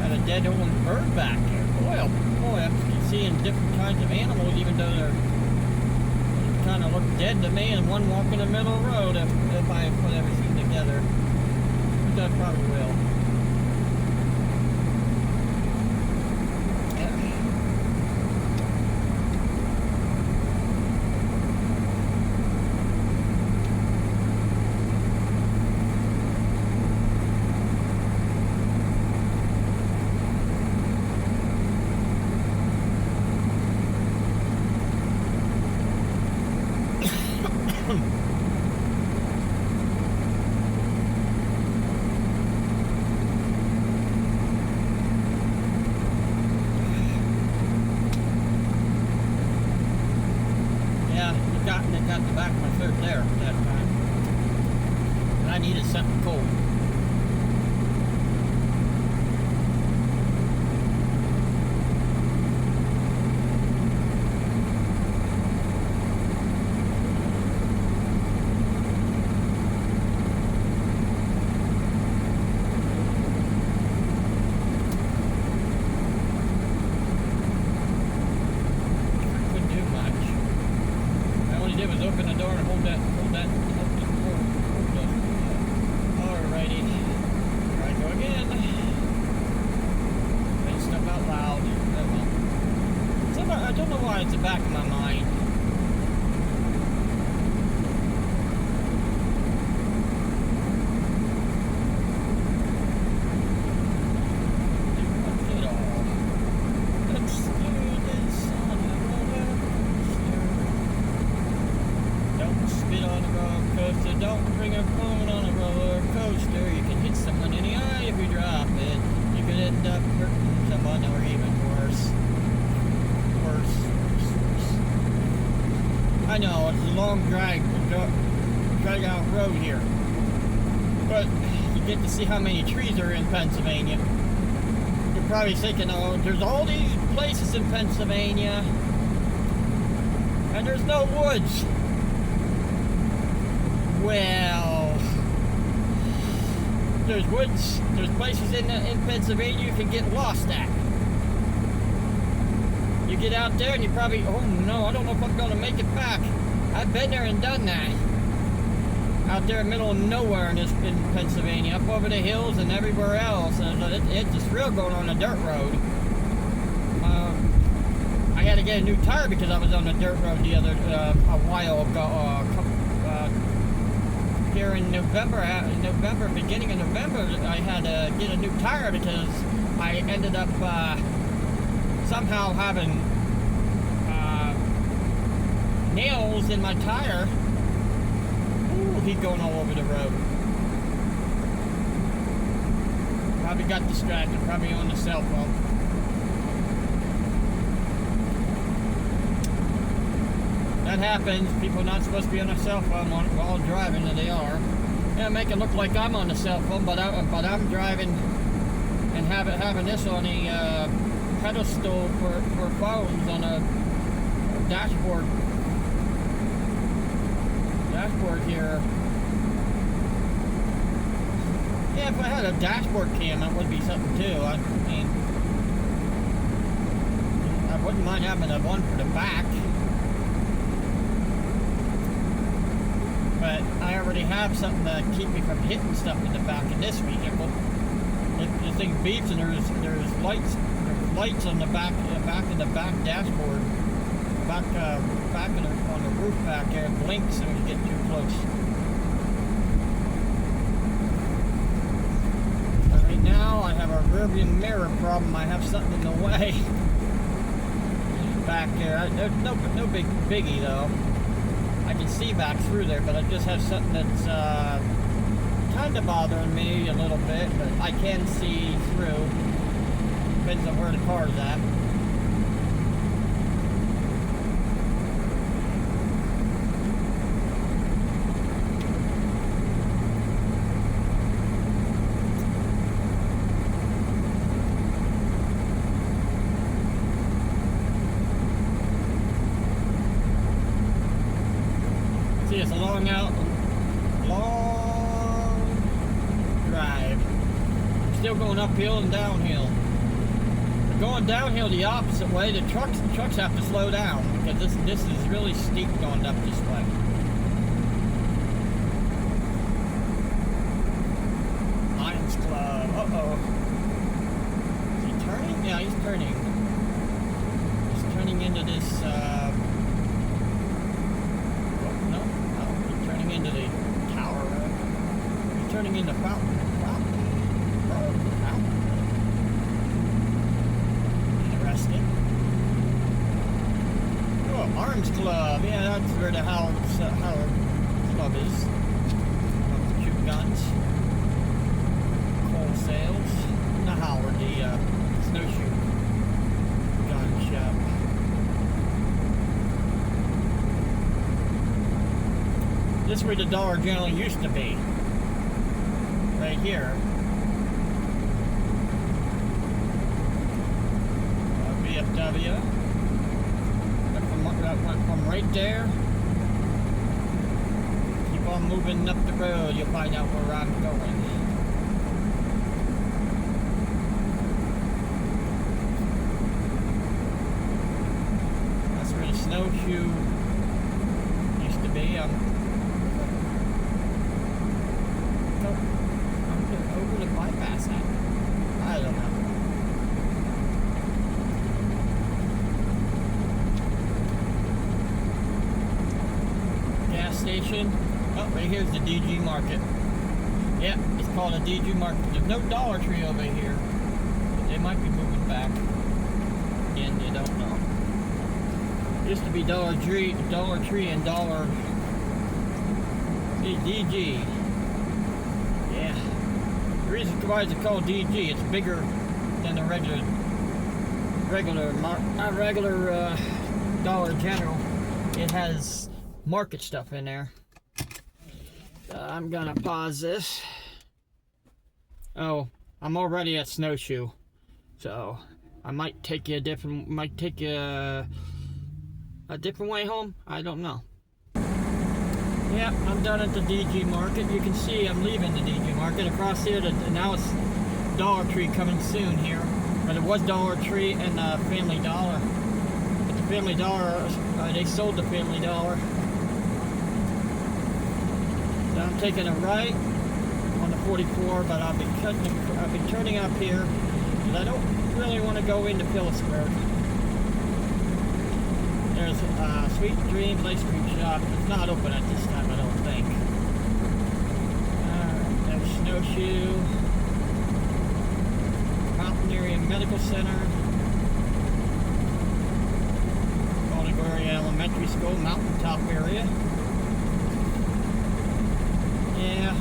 A dead old bird back there. Boy, I'm seeing different kinds of animals, even though they kind of look dead to me, and one walking the middle of the road if I put everything together. Which I probably will. Got the back of my throat there that time. And I needed something cold. Open the door and hold that. Alrighty. Here I go again. Say stuff out loud. I don't know why it's the back of my mind. I know, it's a long drag out road here. But you get to see how many trees are in Pennsylvania. You're probably thinking, oh, there's all these places in Pennsylvania, and there's no woods. Well, there's woods, there's places in Pennsylvania you can get lost at. You get out there and you probably, oh no, I don't know if I'm going to make it back. I've been there and done that. Out there in the middle of nowhere in Pennsylvania, up over the hills and everywhere else. And it's just real going on a dirt road. I had to get a new tire because I was on a dirt road a while ago. Here in November, beginning of November, I had to get a new tire because I ended up somehow having nails in my tire. Ooh, he's going all over the road. Probably got distracted, probably on the cell phone. That happens. People are not supposed to be on a cell phone while driving, and they are. Yeah, make it look like I'm on the cell phone, but I'm driving and having this on a pedestal for phones on a dashboard here. Yeah, if I had a dashboard cam, that would be something too. I mean, I wouldn't mind having a one for the back. But I already have something to keep me from hitting stuff in the back of this vehicle. If the thing beeps and there's lights on the back of the back dashboard, on the roof back there, it blinks when you get too close. But right now I have a rearview mirror problem. I have something in the way back there. There's no biggie though. I can see back through there, but I just have something that's kind of bothering me a little bit, but I can see through. Depends on where the car is at. See, it's a long drive. I'm still going uphill and downhill. Going downhill the opposite way, the trucks have to slow down because this is really steep going up this way. Lions Club. Uh-oh. Is he turning? Yeah, he's turning. He's turning into this, no, he's turning into the tower. He's turning into Fountain. Oh, Arms Club. Yeah, that's where the Howard Club is. Shoot guns. Coal sales. Not Howard, the snowshoe gun shop. This is where the Dollar General used to be. Right here. VFW. From right there, keep on moving up the road, you'll find out where I'm going. That's where the snowshoe used to be. I'm over the bypass at. I don't know. Station. Oh, right here's the DG Market. Yeah, it's called a DG Market. There's no Dollar Tree over here. But they might be moving back. Again, you don't know. Used to be Dollar Tree and Dollar DG. Yeah. The reason why it's called DG, it's bigger than the regular Dollar General. It has market stuff in there. I'm gonna pause this. Oh, I'm already at Snowshoe, so I might take you a different way home. I don't know. Yeah, I'm done at the DG Market. You can see I'm leaving the DG Market. Across here, now it's Dollar Tree coming soon here. But it was Dollar Tree and Family Dollar. But the Family Dollar, they sold the Family Dollar. So I'm taking a right on the 44, but I'll be turning up here because I don't really want to go into Phillipsburg. There's Sweet Dreams Ice Cream Shop. It's not open at this time, I don't think. There's Snowshoe. Mountaineering Medical Center. Golden Elementary School, mountaintop area. Yeah.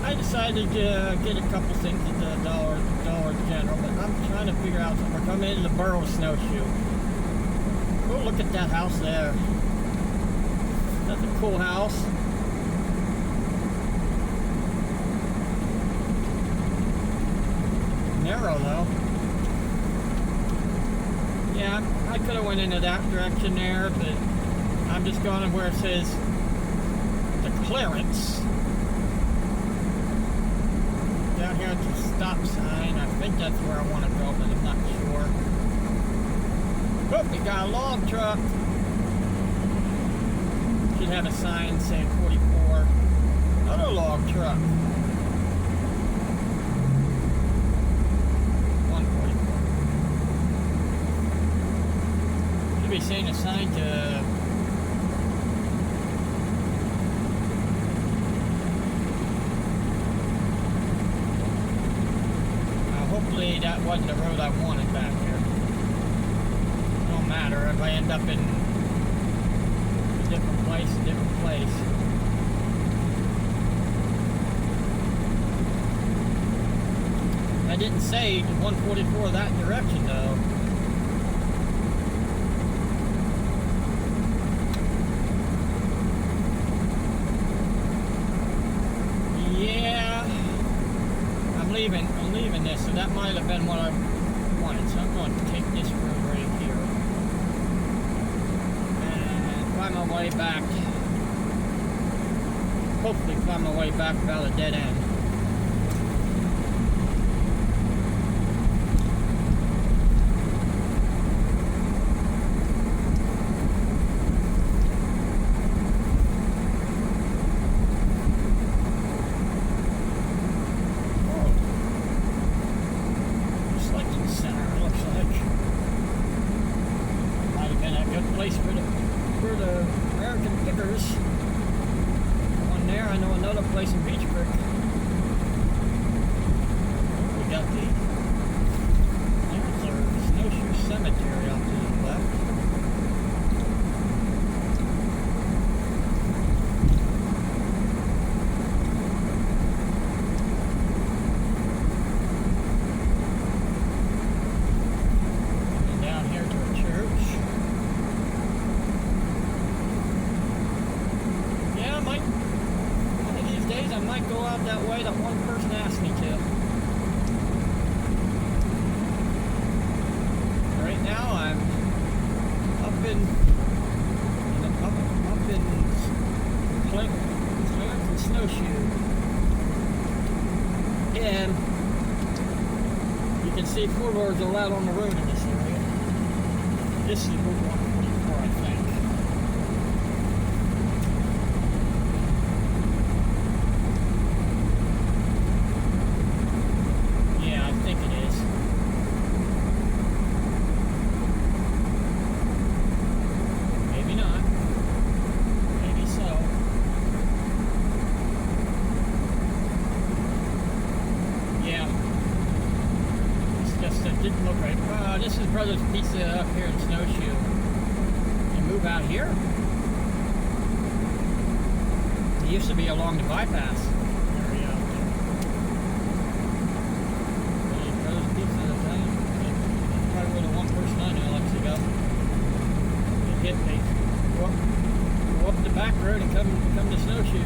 I decided to get a couple things at the Dollar General, but I'm trying to figure out something. We're coming into the borough of Snowshoe. Oh, look at that house there. That's a cool house. Narrow though. Yeah, I could have went into that direction there, but I'm just going to where it says the clearance. Down here at the stop sign. I think that's where I want to go, but I'm not sure. Oh, we got a log truck. Should have a sign saying 44. Another log truck. 144. Should be saying a sign to... hopefully that wasn't the road I wanted back here. Don't matter if I end up in a different place. I didn't say 144 that direction though. Yeah, I'm leaving this, so that might have been what I wanted. So I'm going to take this road right here and find my way back. Hopefully find my way back without a dead end. And you can see 4 doors allowed on the road in this area. This is Route 144, I think. Yeah, I think it is. Maybe not. Maybe so. Yeah. It's just, it didn't look right. This is Brothers Pizza up here in Snowshoe. You move out here? It used to be along the bypass area. Brothers Pizza, probably where the one person I know likes to go. It hit me. go up the back road and come to Snowshoe.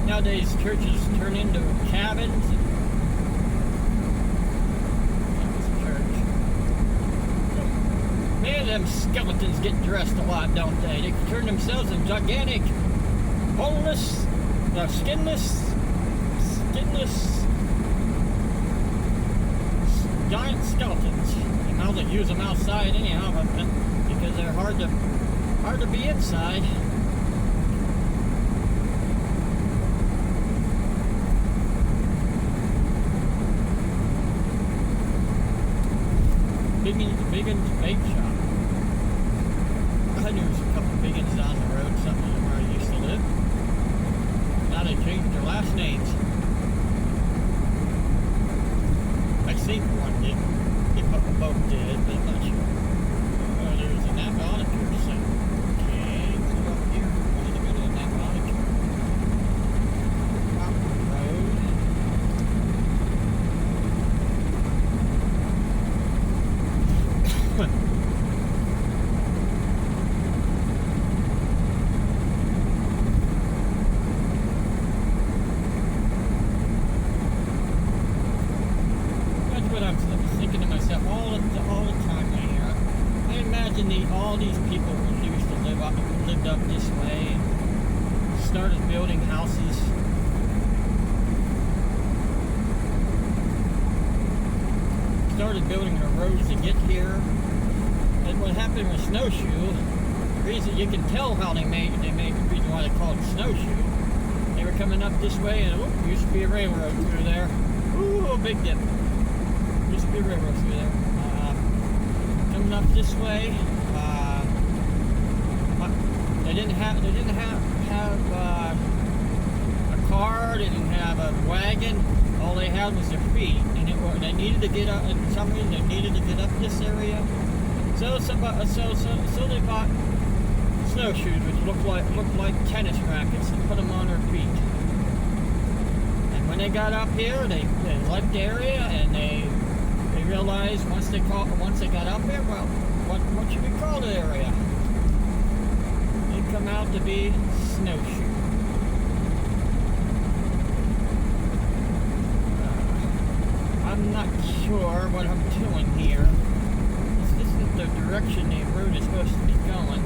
Nowadays, churches turn into cabins. That was a church. Man, them skeletons get dressed a lot, don't they? They turn themselves into gigantic, boneless, skinless, giant skeletons. You might as well use them outside anyhow, because they're hard to be inside. Biggin's Bake Shop. I knew there was a couple Biggins down the road, something of where I used to live. Now they changed their last names. I think one did. They both did, but I'm not sure. Oh, there's an Apothecary Center. Okay, let's go up here. I'm going to go to an Apothecary. Road. All these people who used to lived up this way started building houses. Started building the roads to get here. And what happened with Snowshoe, the reason you can tell how they made the reason why they called it Snowshoe. They were coming up this way and used to be a railroad through there. Ooh, big dip. Used to be a railroad through there. Coming up this way. They didn't have a car. They didn't have a wagon. All they had was their feet, and they needed to get up. And for some reason, they needed to get up this area. So they bought snowshoes, which looked like tennis rackets, and put them on their feet. And when they got up here, they liked the area, and they realized once they got up here, well, what should we call the area? Come out to be Snowshoe. I'm not sure what I'm doing here. This isn't the direction the road is supposed to be going.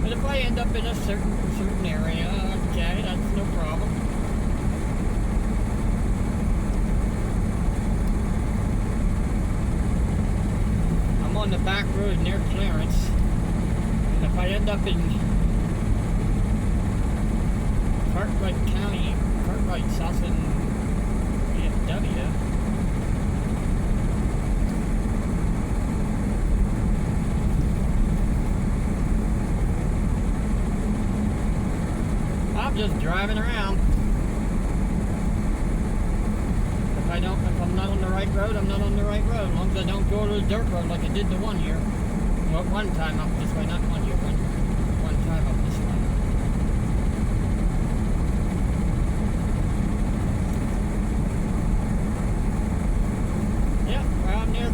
But if I end up in a certain area, okay, that's no problem. I'm on the back road near Clarence. And if I end up in Cartwright County, Cartwright, south in VFW. I'm just driving around. If I'm not on the right road, I'm not on the right road. As long as I don't go to the dirt road like I did the one year. Well, one time up this way, not 1 year, one time up this way.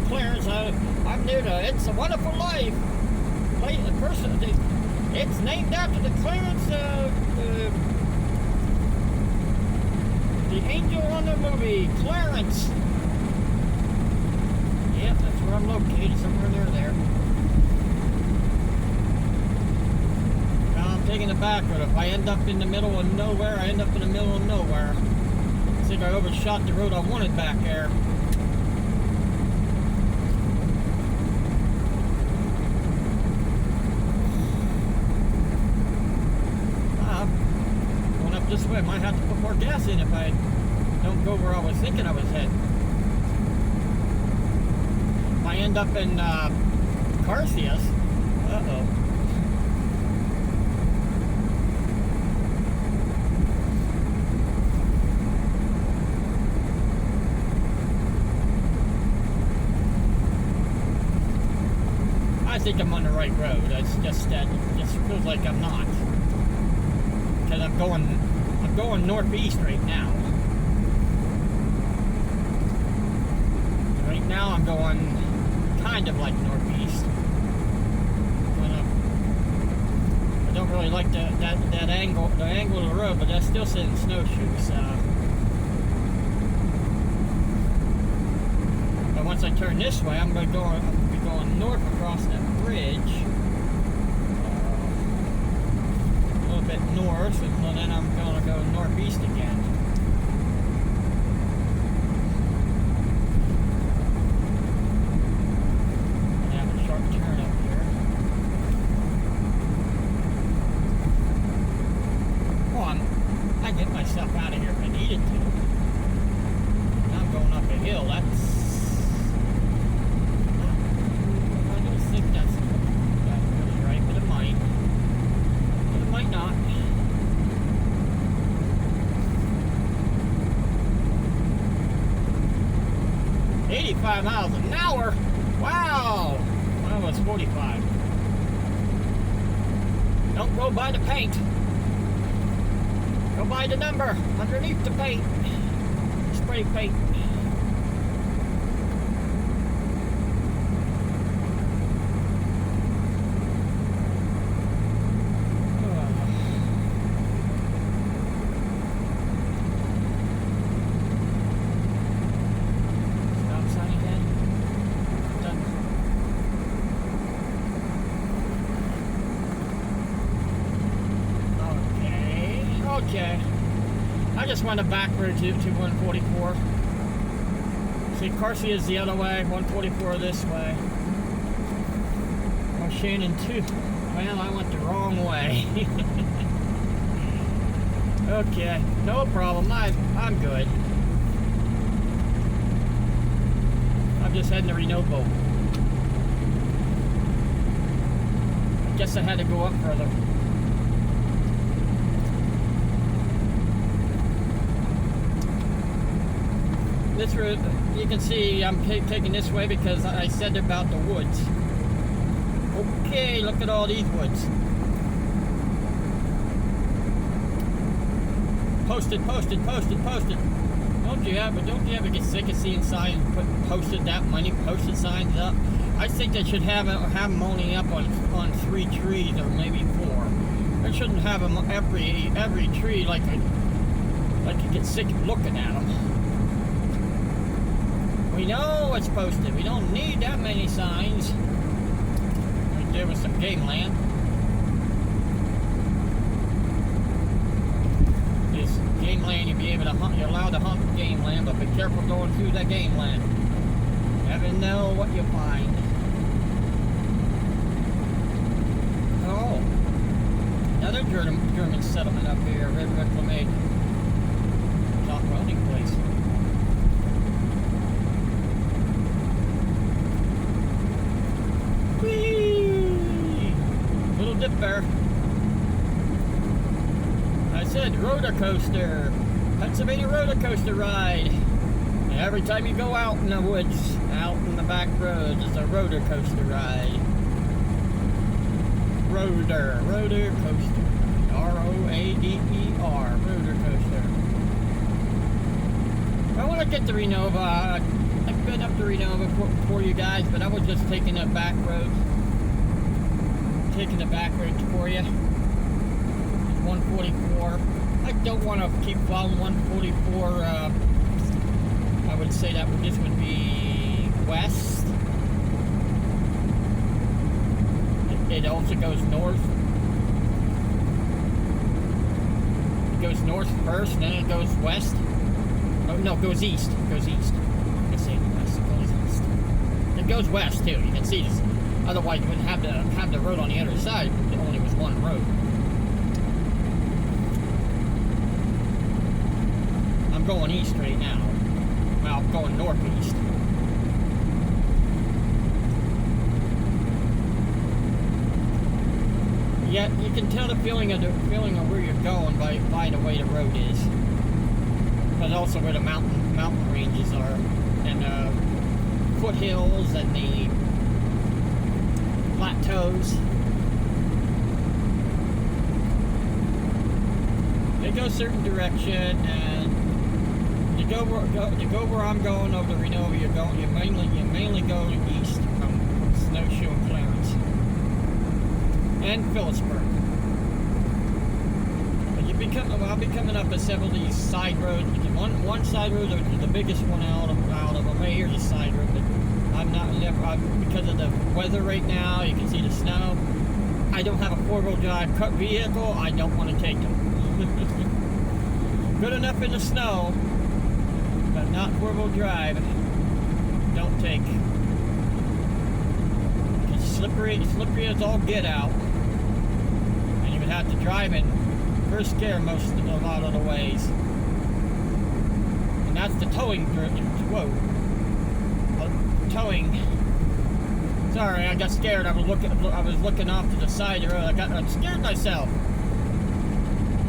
Clarence, I'm near the It's a Wonderful Life. It's named after the Clarence, the angel on the movie, Clarence. Yep, that's where I'm located, somewhere near there. Now I'm taking the back road. If I end up in the middle of nowhere, I end up in the middle of nowhere. I think I overshot the road I wanted back there. This way, I might have to put more gas in if I don't go where I was thinking I was heading. If I end up in Carcias, uh-oh. I think I'm on the right road. It's just that it just feels like I'm not. Because I'm going northeast right now. Right now I'm going kind of like northeast. I don't really like that angle, the angle of the road, but that's still sitting snowshoes. But once I turn this way, I'm going to be going north across that bridge, a little bit north, and then I'm going to go northeast again. And have a sharp turn up here. Well, I get myself out of here if I needed to. Now I'm going up a hill. That's not. 85 miles an hour? Wow! Well, it's 45. Don't go by the paint. Go by the number underneath the paint. Spray paint. Okay, I just went a back road to 144. See, Carcy is the other way, 144 this way. Oh, Shannon too. Well, I went the wrong way. Okay, no problem. I'm good. I'm just heading to Renovo. I guess I had to go up further. This route, you can see I'm taking this way because I said about the woods. Okay, look at all these woods. Posted. Don't you ever get sick of seeing signs posted that many posted signs up? I think they should have them only up on 3 trees or maybe 4. They shouldn't have them every tree like you get sick of looking at them. We know what's posted. We don't need that many signs. Right there was some game land. This game land, you'll be able to hunt. You're allowed to hunt game land, but be careful going through that game land. Never know what you'll find. Oh, another German settlement up here, Red Wingate. Top welding place. Whee! Little dip there. I said roller coaster. Pennsylvania roller coaster ride. And every time you go out in the woods, out in the back roads, it's a roller coaster ride. Roller coaster. R-O-A-D-E-R. Roller coaster. I want to get to Renova. I've been up to Renova for you guys, but I was just taking the back road. Taking the back road for you. 144. I don't want to keep following 144. I would say that this would be west. It also goes north. It goes north first, then it goes west. Oh no, it goes east. It goes east. I say west. It goes east. It goes west too. You can see this. Otherwise, you wouldn't have the road on the other side. There only was one road. I'm going east right now. Well, I'm going northeast. Yeah, you can tell the feeling of where you're going by the way the road is, but also where the mountain ranges are, and foothills, and the plateaus. They go a certain direction, and to go where I'm going over the Renova, you mainly go east from Snowshoe and Clarence and Phillipsburg. But I'll be coming up at several of these side roads. One side road is the biggest one out of them. Right here's a side road, but because of the weather right now, you can see the snow. I don't have a four-wheel drive vehicle. I don't want to take them. Good enough in the snow, but not four-wheel drive. Don't take. It's slippery as all get out, and you would have to drive in first gear a lot of the ways. And that's the towing. Whoa. Towing. Sorry, I got scared. I was looking off to the side of the road. I scared myself.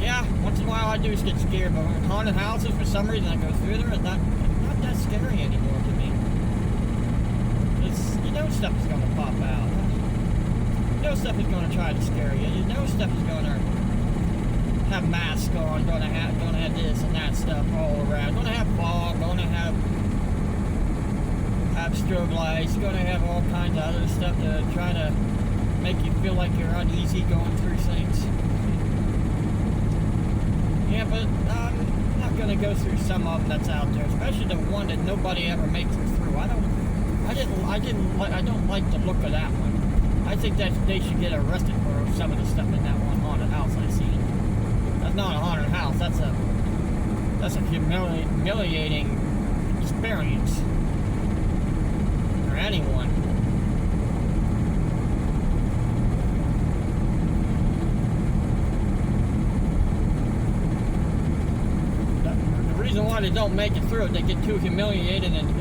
Yeah, once in a while I do get scared, but when haunted houses, for some reason I go through there, it's not that scary anymore to me. You know stuff is going to pop out. You know stuff is going to try to scare you. You know stuff is going to have masks on, going to have this and that stuff all around. Going to have fog, going to have strobe lights, going to have all kinds of other stuff to try to make you feel like you're uneasy going through things. Yeah, but I'm not going to go through some of them that's out there, especially the one that nobody ever makes it through. I don't like the look of that one. I think that they should get arrested for some of the stuff in that one haunted house I seen. That's not a haunted house. That's a humiliating experience for anyone. The reason why they don't make it through, they get too humiliated and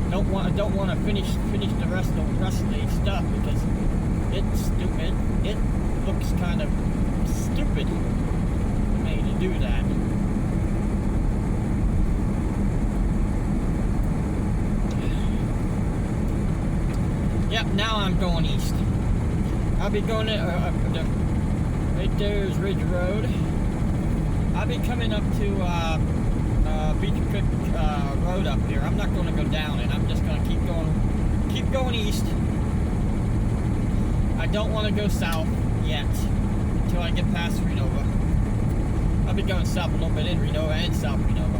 don't want to finish the rest of the stuff because it's stupid. It looks kind of stupid to me to do that. Yep, now I'm going east. I'll be going right there is Ridge Road. I'll be coming up to Beach Creek Road up here. I'm not going to go down it. I'm just going to keep going east. I don't want to go south yet until I get past Renova. I'll be going south a little bit in Renova and South Renova.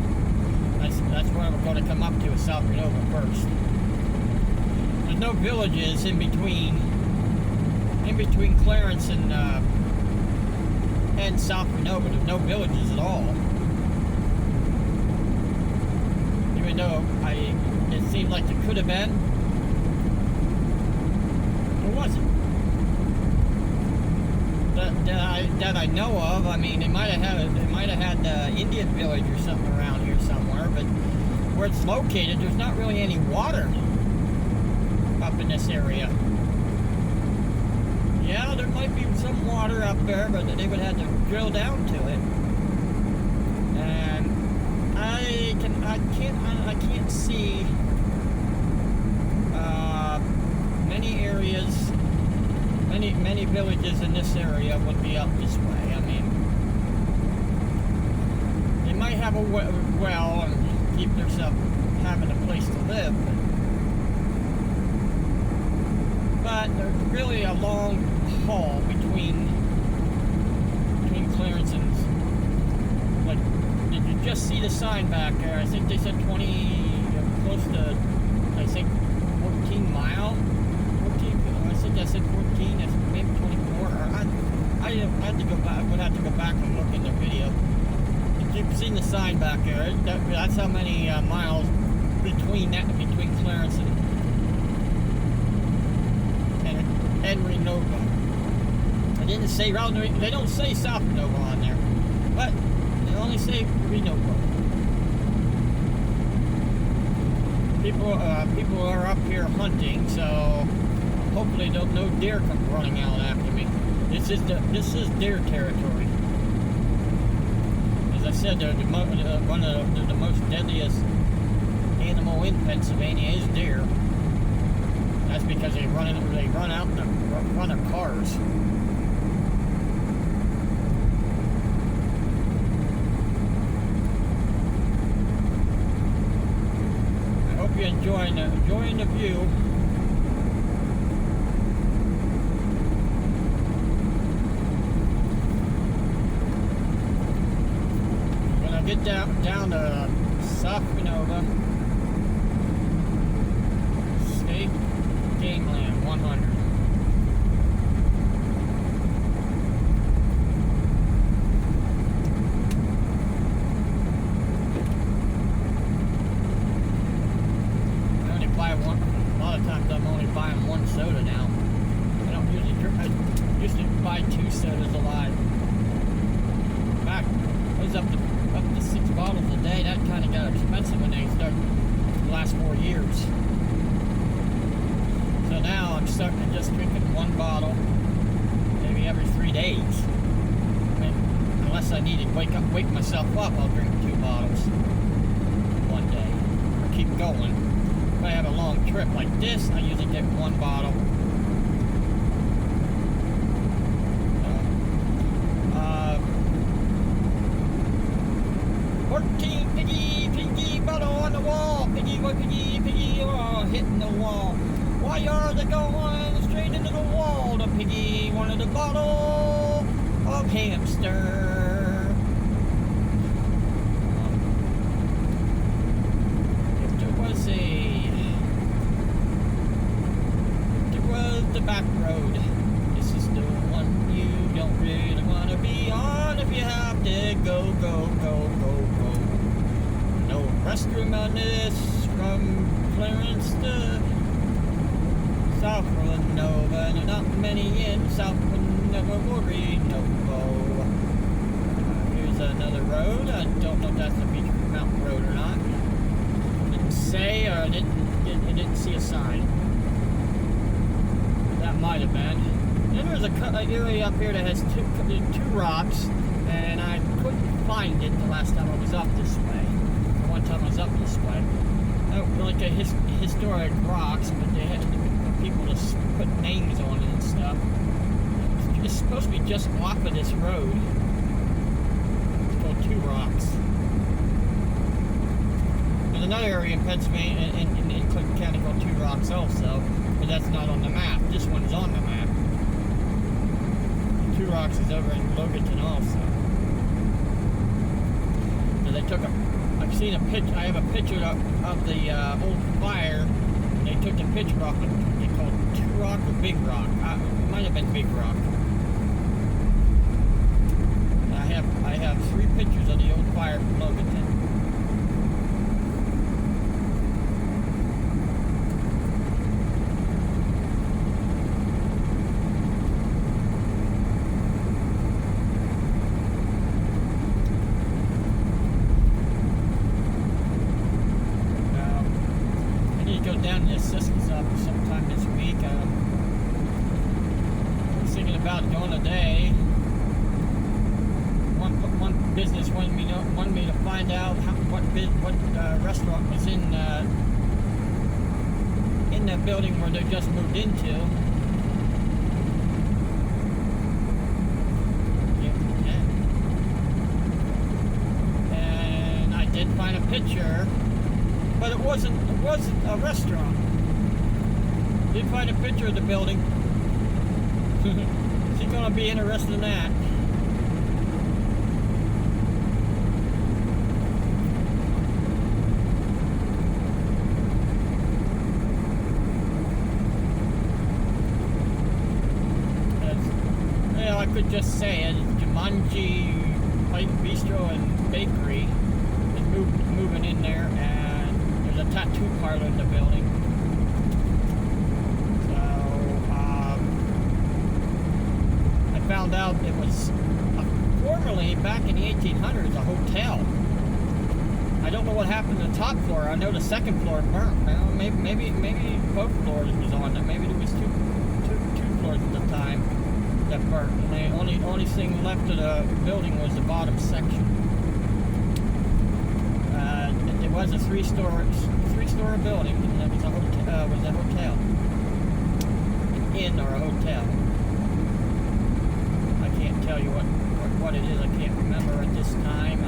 That's where I'm going to come up to, is South Renova first. There's no villages in between Clarence and South Renova. There's no villages at all. Even though it seemed like there could have been, there wasn't. That I know of. I mean, they might have had Indian village or something around here somewhere, but where it's located, there's not really any water up in this area. Yeah, there might be some water up there, but they would have to drill down to it. And I can't see many areas, many villages in this area would be up this way. I mean, they might have a well and keep themselves having a place to live, but there's really a long haul between Clarence and, like, did you just see the sign back there? I think they said 20, close to, I think 14 mile. 14, I think I said 14, it's maybe 24. Or I had to go back. Would have to go back and look in the video. You've seen the sign back there. That's how many miles between Clarence and Renova. I didn't say they don't say South Renova on there, but they only say Renova. People are up here hunting, so hopefully no deer come running out after me. This is deer territory. As I said, one of the most deadliest animal in Pennsylvania is deer. That's because they run out in the front of cars. I hope you're enjoying the view. When I get down to South Canova State Game Land 100. I only buy one. A lot of times I'm only buying one soda now. I don't usually drink. I used to buy 2 sodas a lot. In fact, I was up to 6 bottles a day. That kind of got expensive when they started the last 4 years. So now I'm stuck to just drinking 1 bottle, maybe every 3 days. I mean, unless I need to wake myself up, I'll drink 2 bottles one day, or keep going. If I have a long trip like this, I usually get 1 bottle. 14 piggy bottle on the wall, piggy, oh, hitting the wall. Why are they going straight into the wall? The piggy wanted a bottle of hamster. If there was the back road. This is the one you don't really want to be on if you have to go. No restroom on this from Clarence to South Nova. There are not many in South Nova or Renovo. Here's another road. I don't know if that's the Beach Mountain Road or not. Didn't say, or I didn't see a sign. That might have been. Then there's an area up here that has two rocks, and I couldn't find it the last time I was up this way. The one time I was up this way. Like a historic rocks, but they had people to put names on it and stuff. It's supposed to be just off of this road. It's called Two Rocks. There's another area in Pennsylvania, in Clinton County, called Two Rocks also, but that's not on the map. This one's on the map. Two Rocks is over in Loganton also. So they took I've seen a picture. I have a picture of the old fire. And they took the picture off of they called Two Rock or Big Rock. It might have been Big Rock. I have 3 pictures of the old fire from Loganton. Down to Siskiy's up sometime this week. I was thinking about going today. One business wanted me to find out what restaurant was in the building where they just moved into. And I did find a picture. But it wasn't a restaurant. Did find a picture of the building. She's gonna be interested in that. Well, I could just say it. Jumanji Plate Bistro and Bakery is moving in there, and there's a tattoo parlor in the building. So, I found out it was formerly, back in the 1800s, a hotel. I don't know what happened to the top floor. I know the second floor burnt. Well, maybe both floors was on it. Maybe there was two floors at the time that burnt. And the only thing left of the building was the bottom section. It was a three-story building, and it was a hotel. An inn or a hotel. tell you what it is. I can't remember at this time.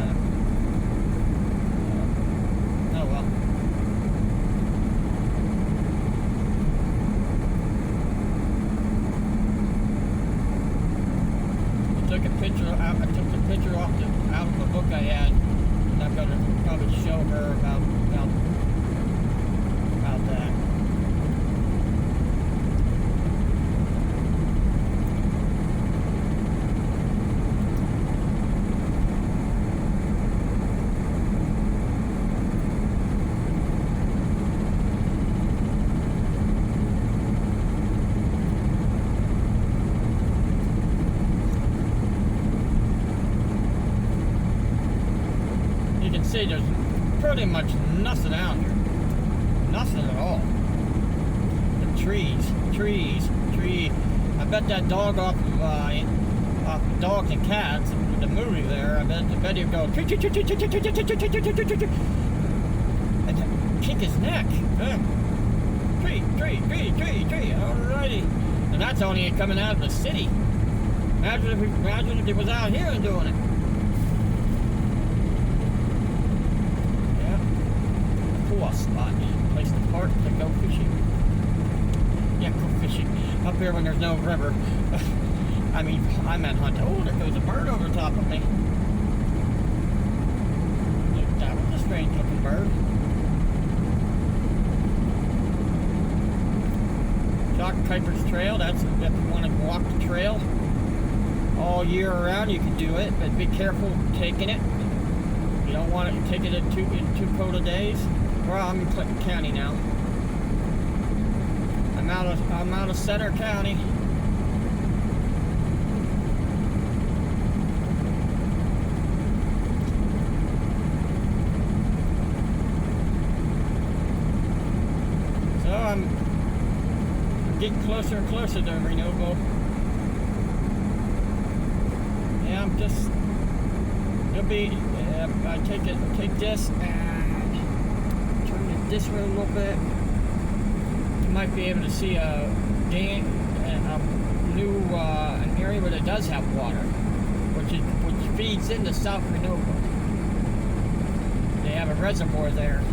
Oh well. I took the picture out of the book I had, and I'm gonna probably show her about that. See, there's pretty much nothing out here. Nothing at all. The trees. I bet that dog off Dogs and Cats, the movie there, I bet he'd go tree, and kick his neck. Tree. Alrighty. And that's only coming out of the city. Imagine if he was out here and doing it. Spot, place to park to go fishing. Yeah, go fishing. Up here when there's no river. I mean, I'm at hunt. Oh, there goes a bird over the top of me. That was a strange looking bird. Jock Kuiper's Trail, that's if you want to walk the trail all year around, you can do it, but be careful taking it. You don't want to take it in too cold of days. Well, I'm in Clinton County now. I'm out of Center County. So I'm getting closer and closer to Renovo. Yeah, I'm just. You'll be. I take this and this way a little bit. You might be able to see an area where it does have water, which feeds into South Renovo. They have a reservoir there.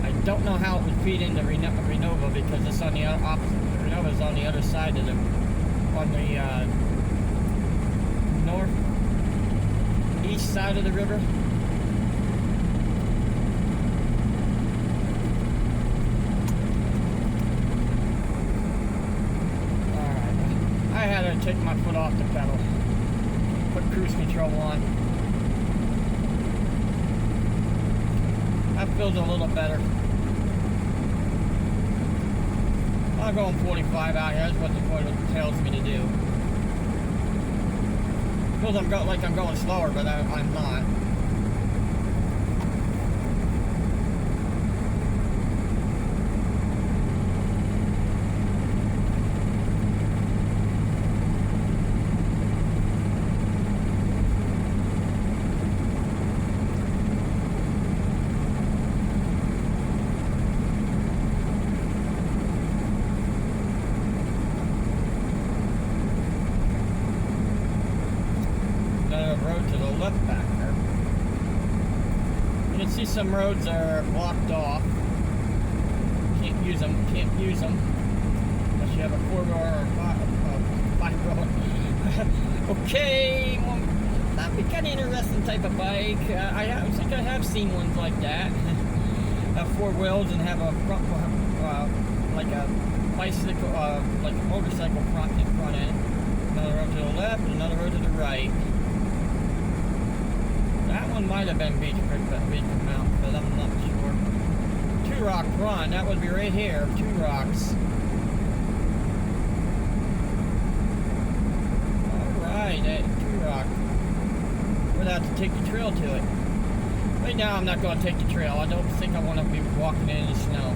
I don't know how it would feed into Renovo because it's on the opposite. Renovo's on the other side of on the northeast side of the river. Alright, I had to take my foot off the pedal, put cruise control on. That feels a little better. I'm going 45 out here, that's what the foot tells me to do. Feels like I'm going slower, but I'm not. Some roads are blocked off. Can't use them unless you have a 4-wheel or a 5-wheel. Okay, well, that'd be kind of interesting type of bike. I think I have seen ones like that. Have 4 wheels and have a front, like a bicycle, like a motorcycle front end. Another road to the left, and another road to the right. That one might have been Beach Mountain, but I'm not sure. 2 Rock Run, that would be right here. 2 Rocks. Alright, 2 Rock. We'll have to take the trail to it. Right now, I'm not going to take the trail. I don't think I want to be walking in the snow.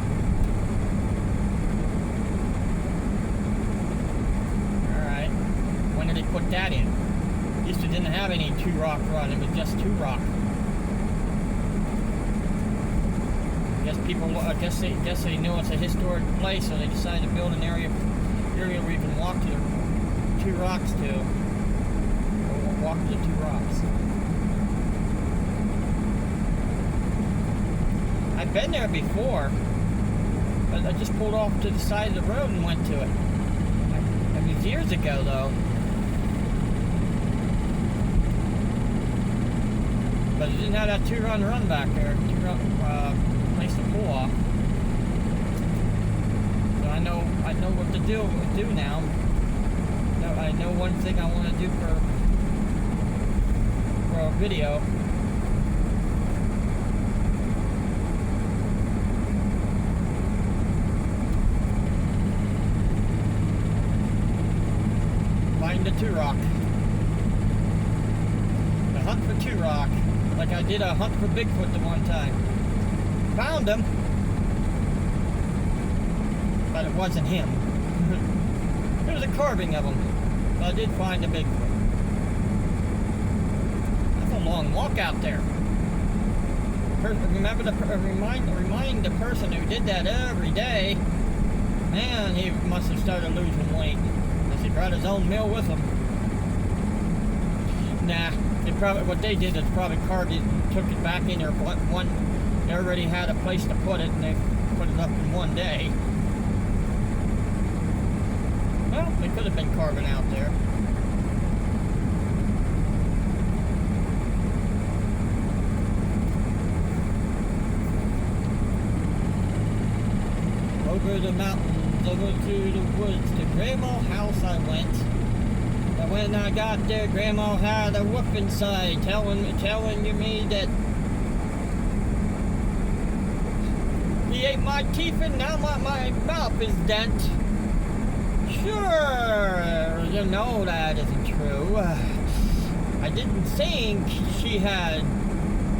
Alright. When did they put that in? Used to didn't have any 2 Rock Run, it was just 2 Rock. Just people, I guess they know it's a historic place, so they decided to build an area where you can walk to the two rocks to. Or walk to the two rocks. I've been there before, but I just pulled off to the side of the road and went to it. It was years ago, though. But it didn't have that two-run run back there. Two-run place to pull off. So I know what to do now. I know one thing I want to do for a video. Find the two rock. The hunt for two rock. Like I did a hunt for Bigfoot the one time. Found him. But it wasn't him. It was a carving of him. But I did find a Bigfoot. That's a long walk out there. Remember remind the person who did that every day. Man, he must have started losing weight. He brought his own meal with him. Nah, what they did is probably carved it, took it back in there. They already had a place to put it, and they put it up in one day. Well, they could have been carving out there. Over the mountains, over to the woods, to Grandma's house I went. And when I got there, Grandma had a whoop inside, telling me that he ate my teeth and now my mouth is dent. Sure, you know that isn't true. I didn't think she had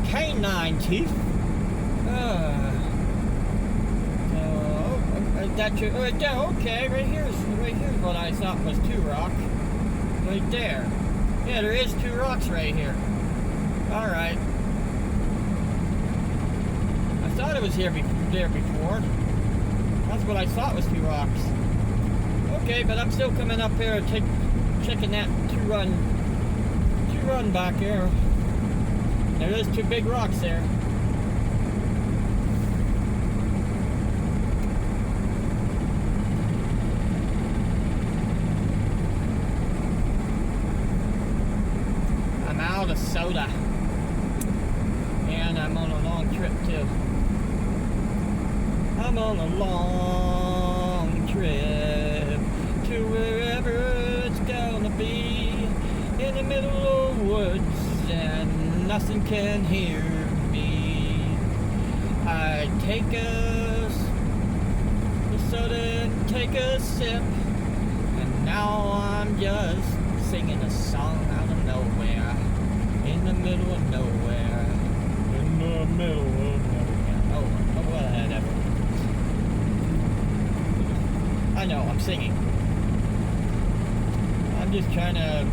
canine teeth. Okay, right here's what I thought was two rock. Right there. Yeah, there is two rocks right here. Alright. I thought it was there before. That's what I thought was two rocks. Okay, but I'm still coming up here and checking that two run back here. There is two big rocks there. Soda, and I'm on a long trip too. I'm on a long trip to wherever it's gonna be, in the middle of the woods, and nothing can hear me. I take a soda and take a sip, and now I'm just singing a song out of nowhere. In the middle of nowhere. In the middle of nowhere. Oh, whatever. I know, I'm singing. I'm just trying to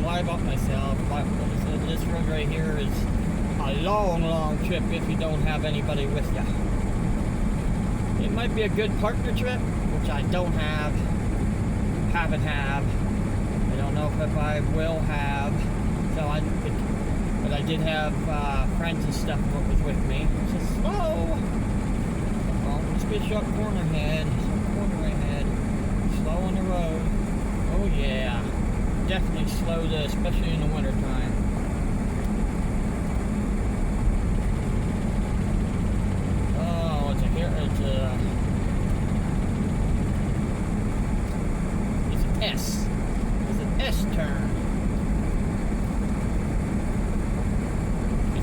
live up myself. This road right here is a long trip if you don't have anybody with you. It might be a good partner trip, which I don't haven't have. I don't know if I will have. So but I did have friends and stuff that was with me. So slow. Oh, must be a sharp corner ahead. Slow on the road. Oh yeah. Definitely slow, especially in the wintertime. Oh, it's an S. It's an S turn.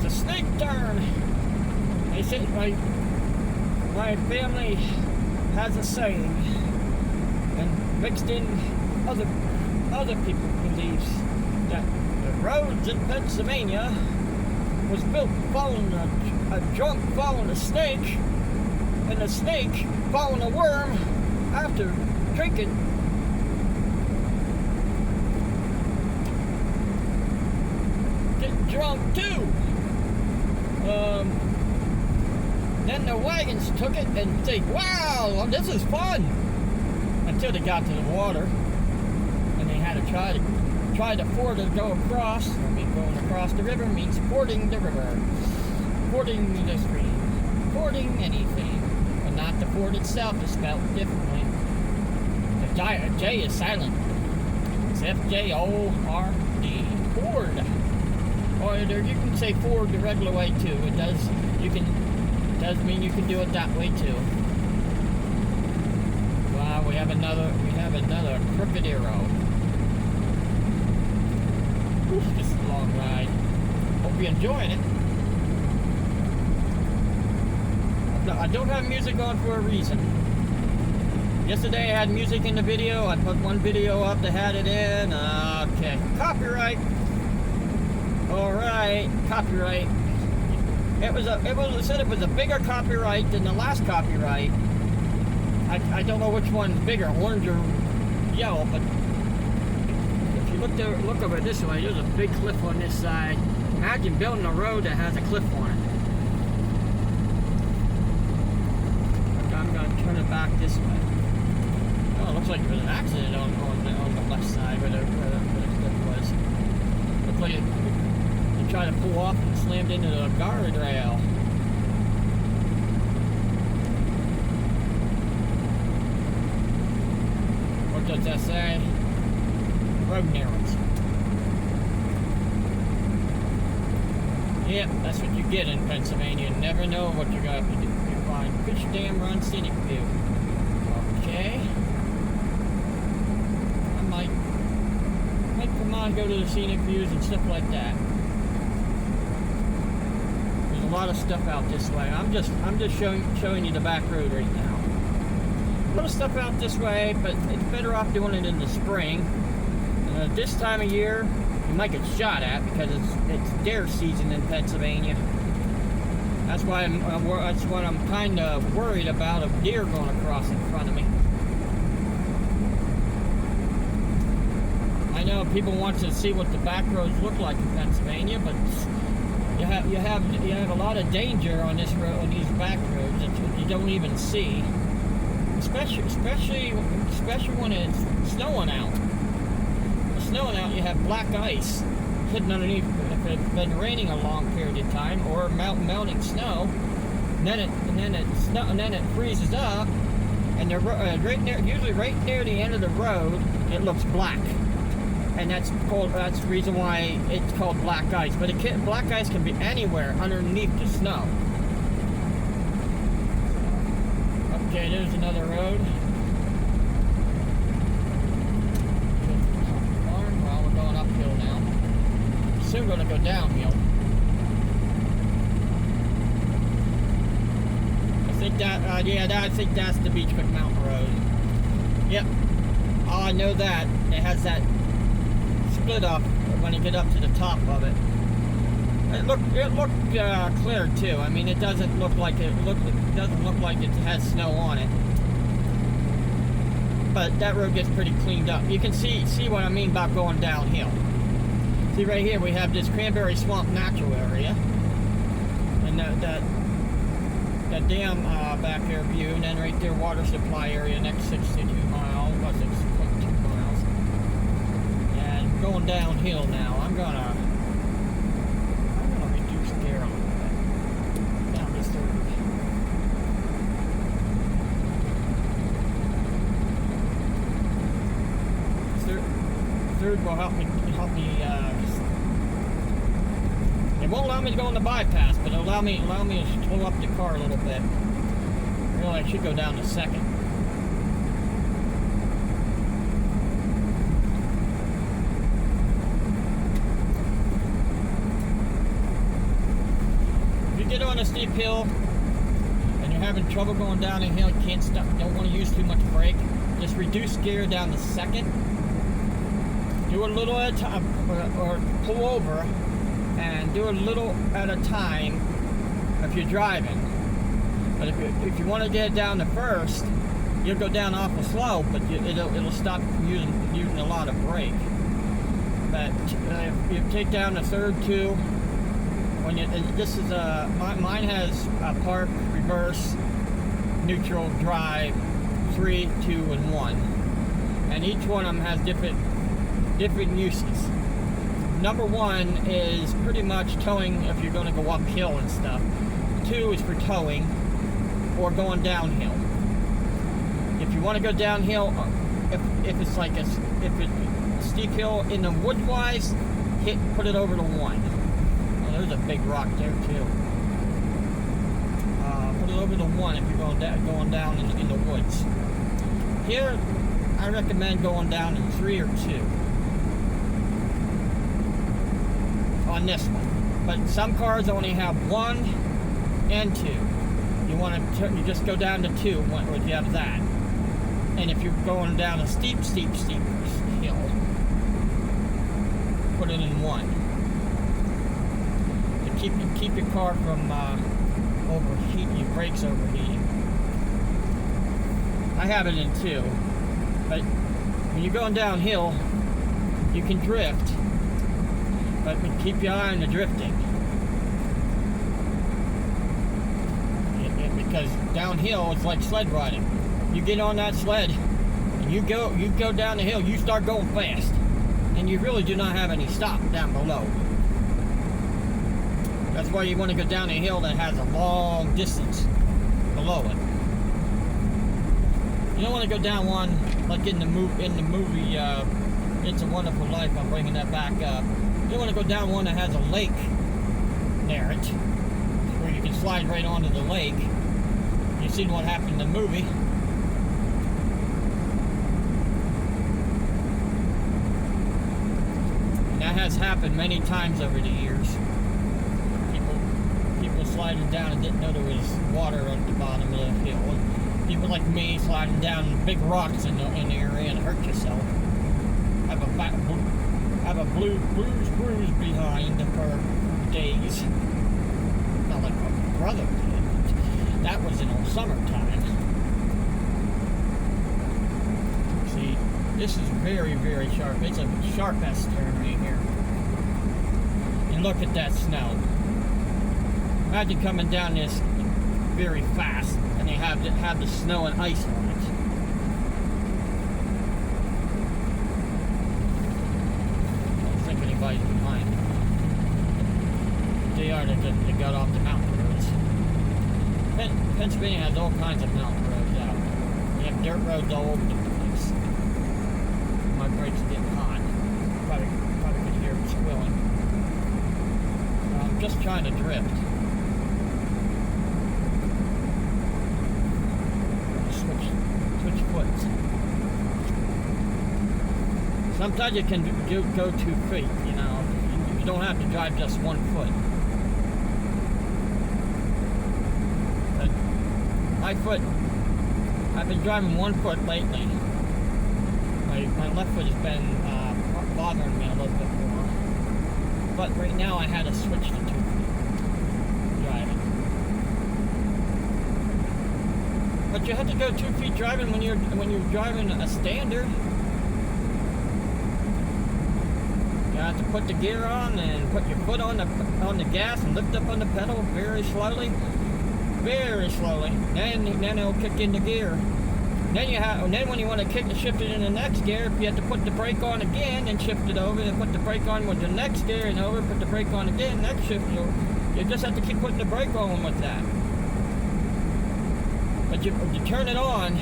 Snake turn. They say my family has a saying, and mixed in other people's beliefs, that the roads in Pennsylvania was built following a drunk following a snake, and a snake following a worm after drinking. Get drunk too. Then the wagons took it and think, wow, this is fun. Until they got to the water. And they had to try to ford to go across. I mean, going across the river means fording the river. Fording the stream. Fording anything. But not the ford itself is spelled differently. The J is silent. It's F-J-O-R-D. Ford. Or you can say ford the regular way too. It does mean you can do it that way too. Wow, we have another crooked arrow. Oof, this is a long ride. Hope you're enjoying it. I don't have music on for a reason. Yesterday I had music in the video. I put one video up that had it in. Okay, copyright. All right, copyright. It said it was a bigger copyright than the last copyright. I don't know which one's bigger, orange or yellow, but if you look over this way, there's a big cliff on this side. Imagine building a road that has a cliff on it. Okay, I'm going to turn it back this way. Oh, it looks like there was an accident on the left side where the cliff was. Looks like it tried to pull off and slammed into the guardrail. What does that say? Road narrows. Yep, that's what you get in Pennsylvania. You never know what you're going to do. You find Fish Dam Run Scenic View. Okay. I might come on, go to the scenic views and stuff like that. There's a lot of stuff out this way. I'm just showing you the back road right now. A lot of stuff out this way, but it's better off doing it in the spring. This time of year, you might get shot at because it's deer season in Pennsylvania. That's why that's what I'm kind of worried about, of deer going across in front of me. I know people want to see what the back roads look like in Pennsylvania, but you have a lot of danger on this road, on these back roads that you don't even see. Especially when it's snowing out. When it's snowing out, you have black ice hidden underneath. If it's been raining a long period of time, or melting snow, and then it freezes up, and usually right near the end of the road, it looks black, and that's the reason why it's called black ice. But black ice can be anywhere underneath the snow. Okay, there's another road. Well, we're going uphill now. Soon going to go downhill. I think that's the Beechwood Mountain Road. Yep. Oh, I know that. It has that split up when you get up to the top of it. It looked clear too. I mean, it doesn't look like it has snow on it. But that road gets pretty cleaned up. You can see what I mean about going downhill. See right here, we have this Cranberry Swamp natural area, and that dam back there view, and then right there water supply area next 62 miles, 6.2 miles. And going downhill now. I'm gonna reduce gear a little bit. Down this third will help me. It won't allow me to go on the bypass, but it'll allow me to slow up the car a little bit. Really, I should go down to second. If you get on a steep hill and you're having trouble going down a hill, you can't stop, don't want to use too much brake, just reduce gear down to second. Do a little at a time, or pull over and do a little at a time if you're driving. But if you want to get it down to first, you'll go down awful slow, but it'll stop using a lot of brake. But if you take down the third two, when you, this is mine has park, reverse, neutral, drive, 3, 2, and 1, and each one of them has different uses. Number 1 is pretty much towing if you're going to go uphill and stuff. 2 is for towing or going downhill. If you want to go downhill, if it's like if it's steep hill in the woods wise, put it over to 1. Oh, there's a big rock there too. Put it over to 1 if you're going down in the woods. Here, I recommend going down in 3 or 2 on this one. But some cars only have 1 and 2. You just go down to 2 when you have that. And if you're going down a steep hill, put it in 1 to keep your car from overheating, your brakes overheating. I have it in 2, but when you're going downhill, you can drift, but keep your eye on the drifting. Because downhill, it's like sled riding. You get on that sled, and you go down the hill, you start going fast, and you really do not have any stop down below. That's why you want to go down a hill that has a long distance below it. You don't want to go down one like in the movie It's a Wonderful Life. I'm bringing that back up. You don't want to go down one that has a lake near it, where you can slide right onto the lake. You've seen what happened in the movie. And that has happened many times over the years. People sliding down and didn't know there was water at the bottom of the hill. And people like me sliding down big rocks in the area and hurt yourself. Have a bruise behind for days. Not like my brother did. That was in the summertime. See, this is very, very sharp. It's a sharp S-turn right here. And look at that snow. Imagine coming down this very fast and they have the snow and ice on it. I don't think anybody's behind. They are that got off the mountain roads. Pennsylvania has all kinds of mountain roads out. You have dirt roads all over the place. My brakes are getting hot. Probably can hear it squealing. I'm just trying to drift. Switch foots. Sometimes you can go 2 feet, you know. You don't have to drive just 1 foot. But my foot, I've been driving 1 foot lately. My left foot has been bothering me a little bit more. But right now I had to switch to 2 feet driving. But you have to go 2 feet driving when you're driving a standard. You have to put the gear on and put your foot on the gas and lift up on the pedal very slowly. Then it'll kick into gear. Then when you want to shift it in the next gear, you have to put the brake on again and shift it over, and put the brake on with the next gear and over, put the brake on again, next shift it over. You just have to keep putting the brake on with that. But you turn it on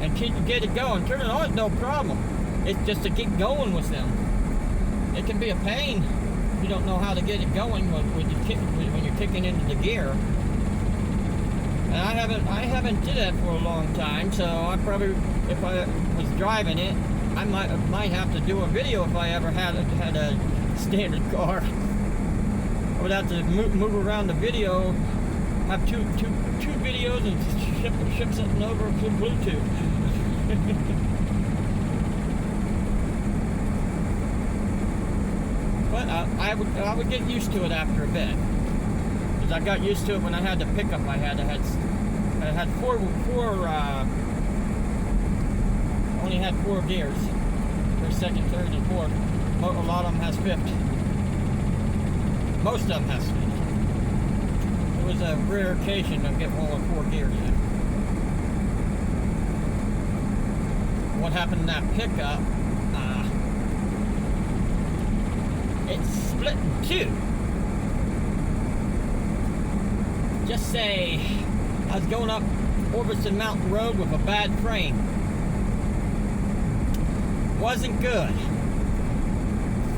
and get it going. Turn it on, no problem. It's just to get going with them. It can be a pain if you don't know how to get it going when you're kicking into the gear. And I haven't did that for a long time, so I probably, if I was driving it, I might have to do a video if I ever had a standard car. I would have to move around the video, have two videos, and ship something over to Bluetooth. But I would get used to it after a bit. I got used to it when I had the pickup I had. I had only had 4 gears. First, second, third, and fourth. A lot of them has fifth. Most of them has fifth. was a rare occasion to get one with 4 gears in. What happened in that pickup? It split in two. Just say I was going up Orbison Mountain Road with a bad frame. Wasn't good.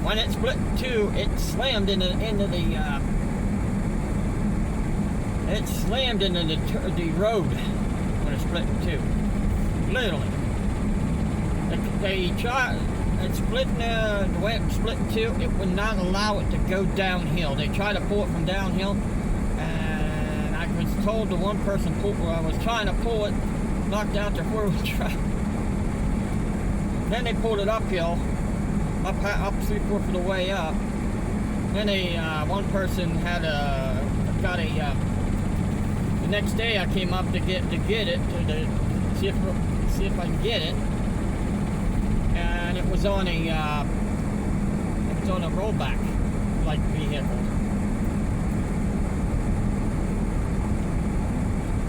When it split in two, it slammed into the the road when it split in two. Literally. They tried. It split the way it split in two, it would not allow it to go downhill. They tried to pull it from downhill, and I was told the one person was trying to pull it, knocked out their 4-wheel drive. Then they pulled it uphill, up 3/4 of the way up. Then one person the next day I came up to get it to see if I can get it. And it was on a rollback like vehicle.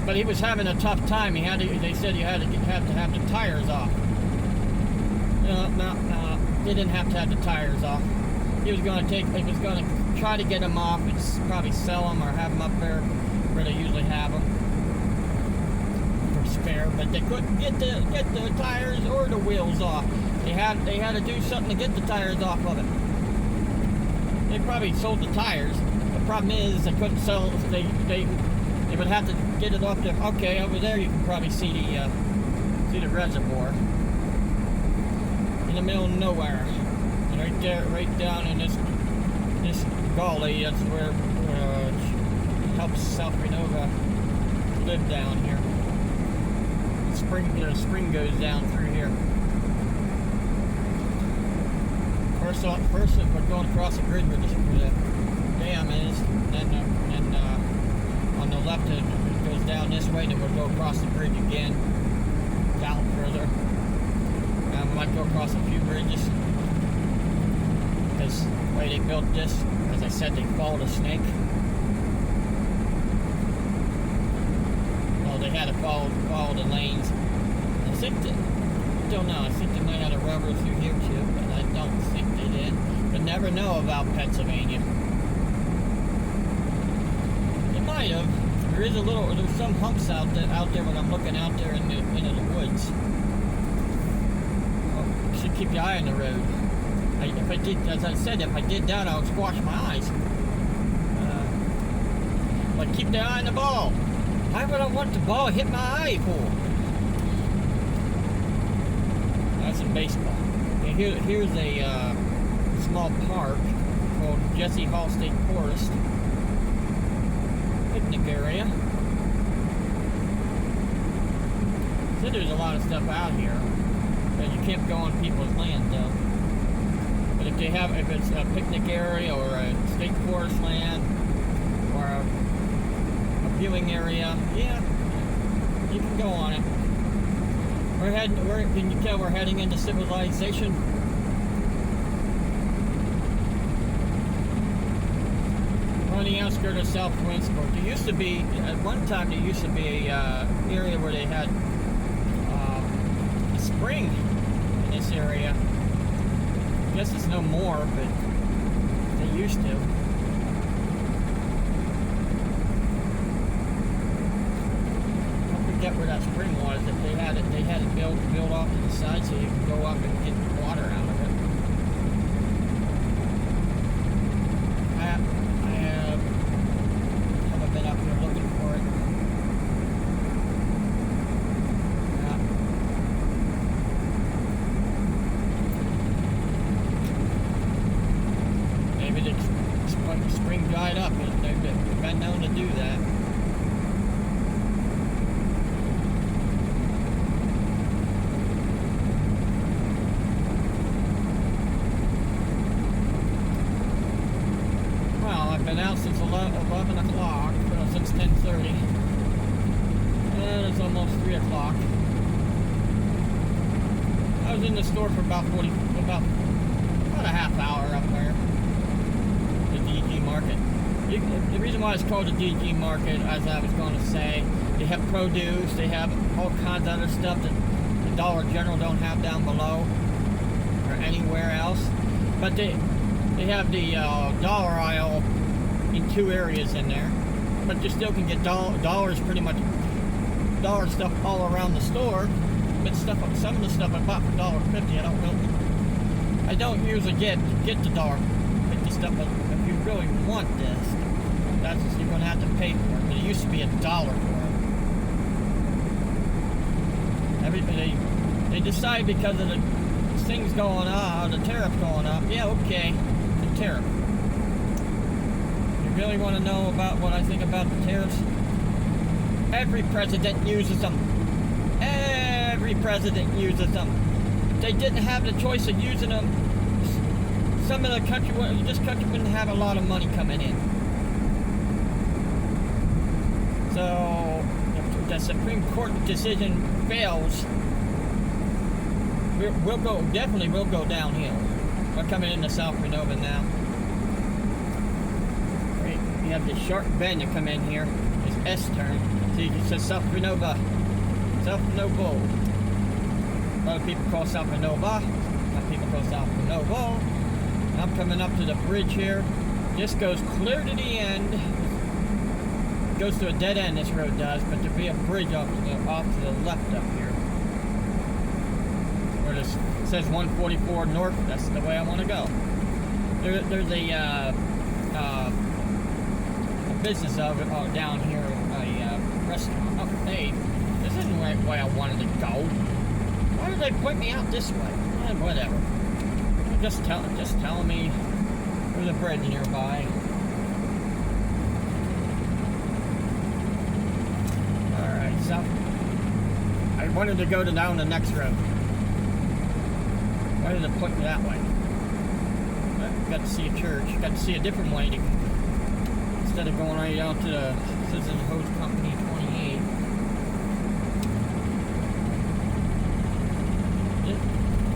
But he was having a tough time. They said you had to have the tires off. No, they didn't have to have the tires off. He was going to try to get them off and probably sell them or have them up there where they usually have them for spare. But they couldn't get the tires or the wheels off. They had to do something to get the tires off of it. They probably sold the tires. The problem is they couldn't sell. They would have to get it off there. Okay, over there you can probably see the reservoir in the middle of nowhere. And right there, right down in this gully, that's where helps South Renova live down here. The spring goes down through here. First we're going across the bridge where the dam is, and on the left it goes down this way, then we'll go across the bridge again, down further. And we might go across a few bridges, because the way they built this, as I said, they followed a snake. Well, they had to follow the lanes. I think I think they might have a railroad through here too, but I don't think they did. But never know about Pennsylvania. They might have. There's some humps out there when I'm looking out there into the woods. Well, you should keep your eye on the road. If I did that, I would squash my eyes. But keep the eye on the ball. Why would I want the ball hit my eye for? That's in baseball. And here's a small park called Jesse Hall State Forest. Picnic area. So there's a lot of stuff out here. But you can't go on people's land though. But if it's a picnic area or a state forest land or a viewing area, yeah, you can go on it. Can you tell we're heading into civilization? We're on the outskirts of South Williamsport. At one time there used to be a area where they had a spring in this area. I guess it's no more, but they used to. Forget where that spring was. If they had it built off to the side so you can go up and get the water out of it. I haven't been up here looking for it. Yeah. Maybe the spring dried up. They've been known to do that. Been out since 11 o'clock, since 10:30, and it's almost 3 o'clock. I was in the store for about a half hour up there, the DG market. The reason why it's called the DG market, as I was going to say, they have produce, they have all kinds of other stuff that the Dollar General don't have down below or anywhere else. But they have the dollar aisle in 2 areas in there. But you still can get dollars, pretty much dollar stuff all around the store. But some of the stuff I bought for $1.50, I don't usually get the $1.50 stuff. But if you really want this, that's what you're going to have to pay for it. But it used to be $1 for it. Everybody, they decide because of the things going on, the tariff going up. Yeah, okay, the tariff. You really want to know about what I think about the tariffs? Every president uses them. Every president uses them. If they didn't have the choice of using them, some of the country, this country wouldn't have a lot of money coming in. So, if the Supreme Court decision fails, we'll go downhill. We're coming into South Renova now. Right, you have this sharp bend to come in here. This S-turn. See, it says South Renova. South Renova. A lot of people call South Renova. Some people call South Renova. I'm coming up to the bridge here. This goes clear to the end. It goes to a dead end, this road does, but there'll be a bridge off to the left up here. Where it says 144 north, that's the way I want to go. There's a business of it down here, a restaurant. Oh, hey, this isn't the way I wanted to go. Why did they point me out this way? Whatever. Just telling me there's a bridge nearby. Alright, so I wanted to go down the next road. Why did it point me that way? But got to see a church. Got to see a different way instead of going right out to the Citizen Hose Company 28.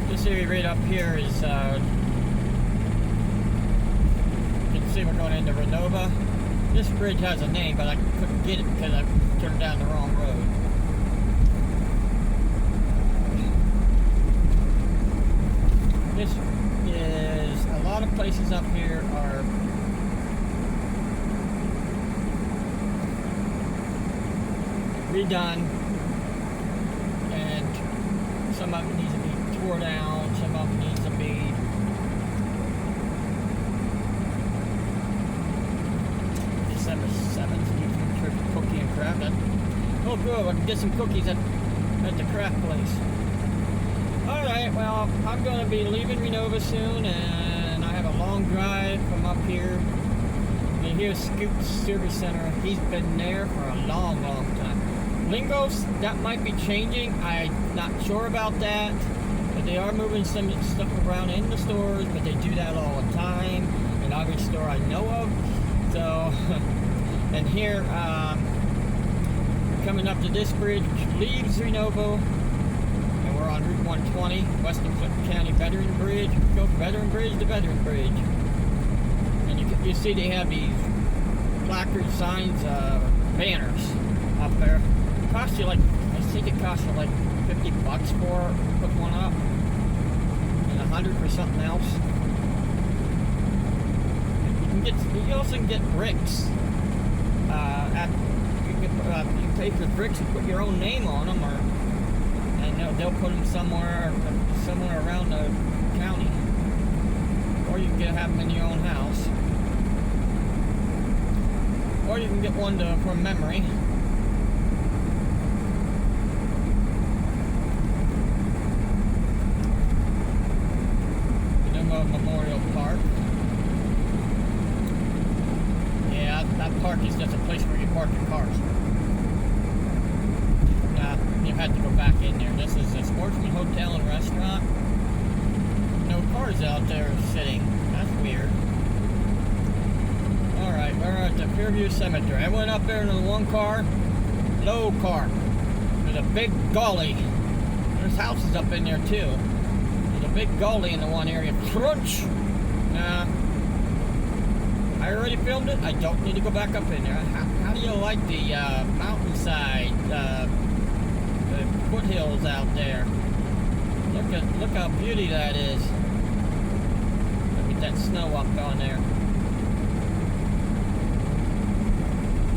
This area right up here is, you can see we're going into Renova. This bridge has a name, but I couldn't get it because I turned down the wrong road. This is, a lot of places up here are redone, and some of it needs to be tore down, some of it needs to be December 7th, trip cookie and craft. Oh good, I can get some cookies at the craft place. Alright, well, I'm going to be leaving Renova soon, and I have a long drive from up here. And here's Scoop's Service Center. He's been there for a long, long time. Lingos, that might be changing. I'm not sure about that. But they are moving some stuff around in the stores, but they do that all the time. In every store I know of. So, and here, coming up to this bridge, which leaves Renova. We're on Route 120, Western Clinton County Veteran Bridge. Go from Veteran Bridge to Veteran Bridge. And you see they have these placards, signs, banners up there. It costs you like, I think it costs you like $50 for put one up. And $100 for something else. You also can get bricks. You pay for bricks and put your own name on them, or they'll put them somewhere around the county, or you can have them in your own house, or you can get one from memory. Memorial Park. Yeah, that park is just a place where you park your cars. You had to go back in there. This is a Sportsman Hotel and Restaurant. No cars out there sitting. That's weird. Alright, we're at the Fairview Cemetery. I went up there in the one car, low car. There's a big gully. There's houses up in there too. There's a big gully in the one area. Crunch! I already filmed it. I don't need to go back up in there. How do you like the mountainside, the foothills out there? Look how beauty that is. Look at that snow up on there.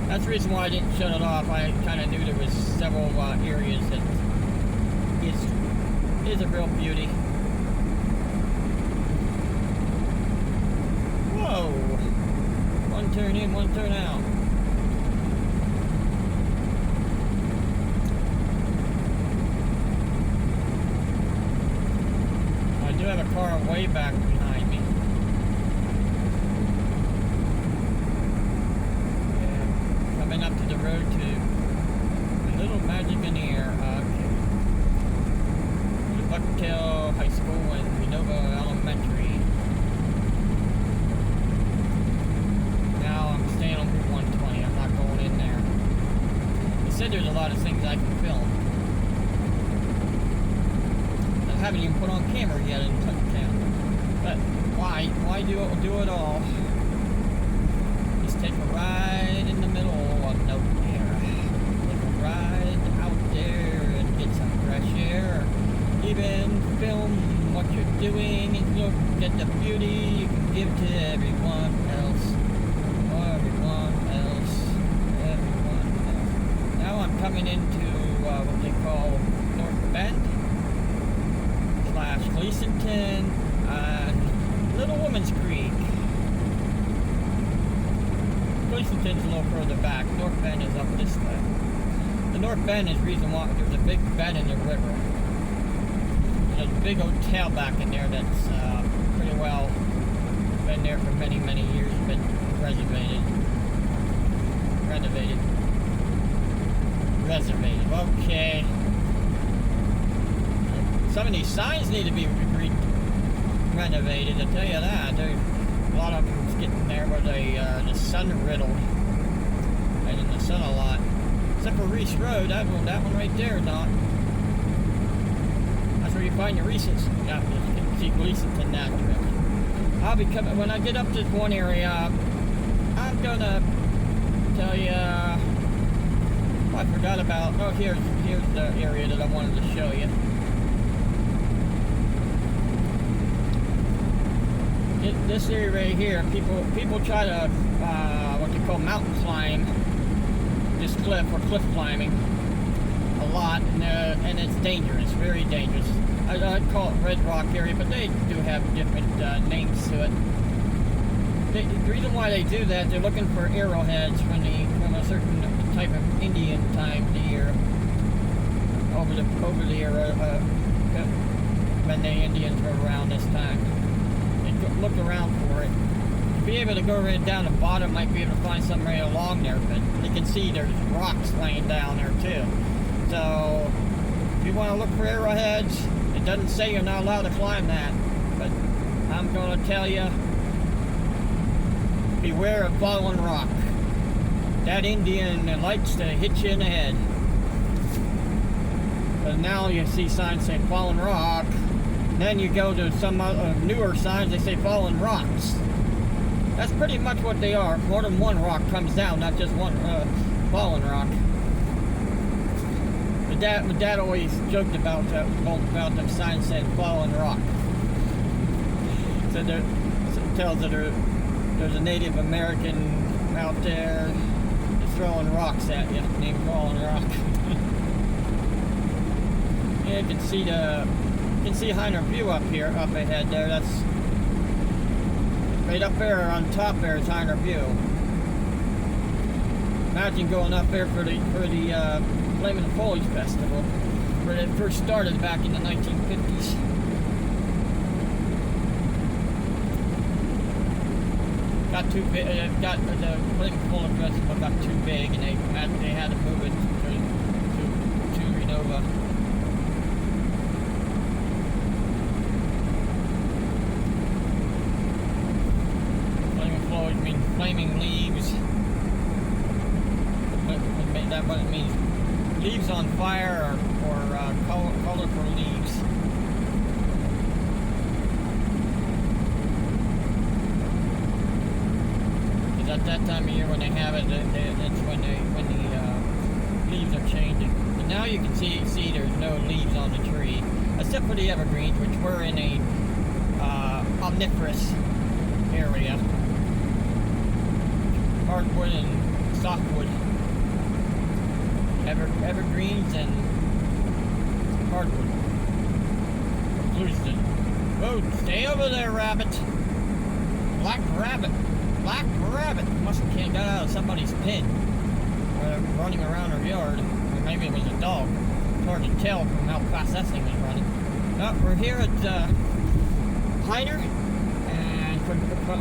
That's the reason why I didn't shut it off. I kind of knew there was several areas that is a real beauty. Whoa! One turn in, one turn out. I do have a car way back behind me. Yeah, coming up to the road to Little Magic in the Air. Bucktail High School and Renova Elementary. Now I'm staying on Route 120. I'm not going in there. They said there's a lot of things I can film. I haven't even put on camera yet in Tucktown. But why do it all? Just take a ride in the middle of nowhere. Take a ride out there and get some fresh air. Even film what you're doing and look at the beauty you can give to everyone else. Now I'm coming into what they call North Bend / Gleasonton and Little Woman's Creek. Gleasonton's a little further back. North Bend is up this way. The North Bend is the reason why there's a big bend in the river. There's a big hotel back in there that's pretty well been there for many, many years, been renovated. Okay. Some of these signs need to be renovated, I tell you that. There's a lot of them getting there where the sun riddled. And in the sun a lot. Except for Reese Road, that one right there is not. That's where you find your Reese's. Yeah, you can see Gleasonton that direction. I'll be coming, when I get up to this one area, I'm gonna tell you, I forgot about, here's the area that I wanted to show you. This area right here, people try to, what they call mountain climb this cliff, or cliff climbing, a lot, and it's dangerous, very dangerous. I'd call it Red Rock area, but they do have different names to it. The reason why they do that, they're looking for arrowheads from a certain type of Indian time of the year, over the era when the Indians were around this time. They look around for it. To be able to go right down the bottom, might be able to find something right along there, but you can see there's rocks laying down there too. So if you want to look for arrowheads, it doesn't say you're not allowed to climb that, but I'm going to tell you, beware of fallen rock. That Indian likes to hit you in the head. But now you see signs saying fallen rock. Then you go to some newer signs, they say fallen rocks. That's pretty much what they are. More than one rock comes down, not just one fallen rock. My dad always joked about them signs saying fallen rock. So it tells that there's a Native American out there throwing rocks at you, named Fallen Rock. Yeah, you can see Hyner view up ahead there. That's right up there on top. There is Hyner view. Imagine going up there for the Flaming Foliage Festival, where it first started back in the 1950s. Got too big. The Flaming Foliage Festival got too big, and they had to move it to Renova. Flaming Foliage means flaming leaves. That's what it means. Leaves on fire or colorful leaves. at that time of year when they have it, that's when the leaves are changing. And now you can see there's no leaves on the tree, except for the evergreens, which were in a omnivorous area. Hardwood and softwood. Evergreens and hardwood. Blueston. Whoa, stay over there, rabbit. Black rabbit. Black rabbit. Must have got out of somebody's pen. Running around her yard. Or maybe it was a dog. It's hard to tell from how fast that thing was running. We're here at Hyner. And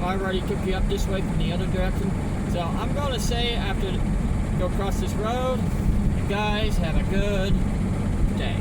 I already took you up this way from the other direction. So I'm going to say, after go across this road, you guys have a good day.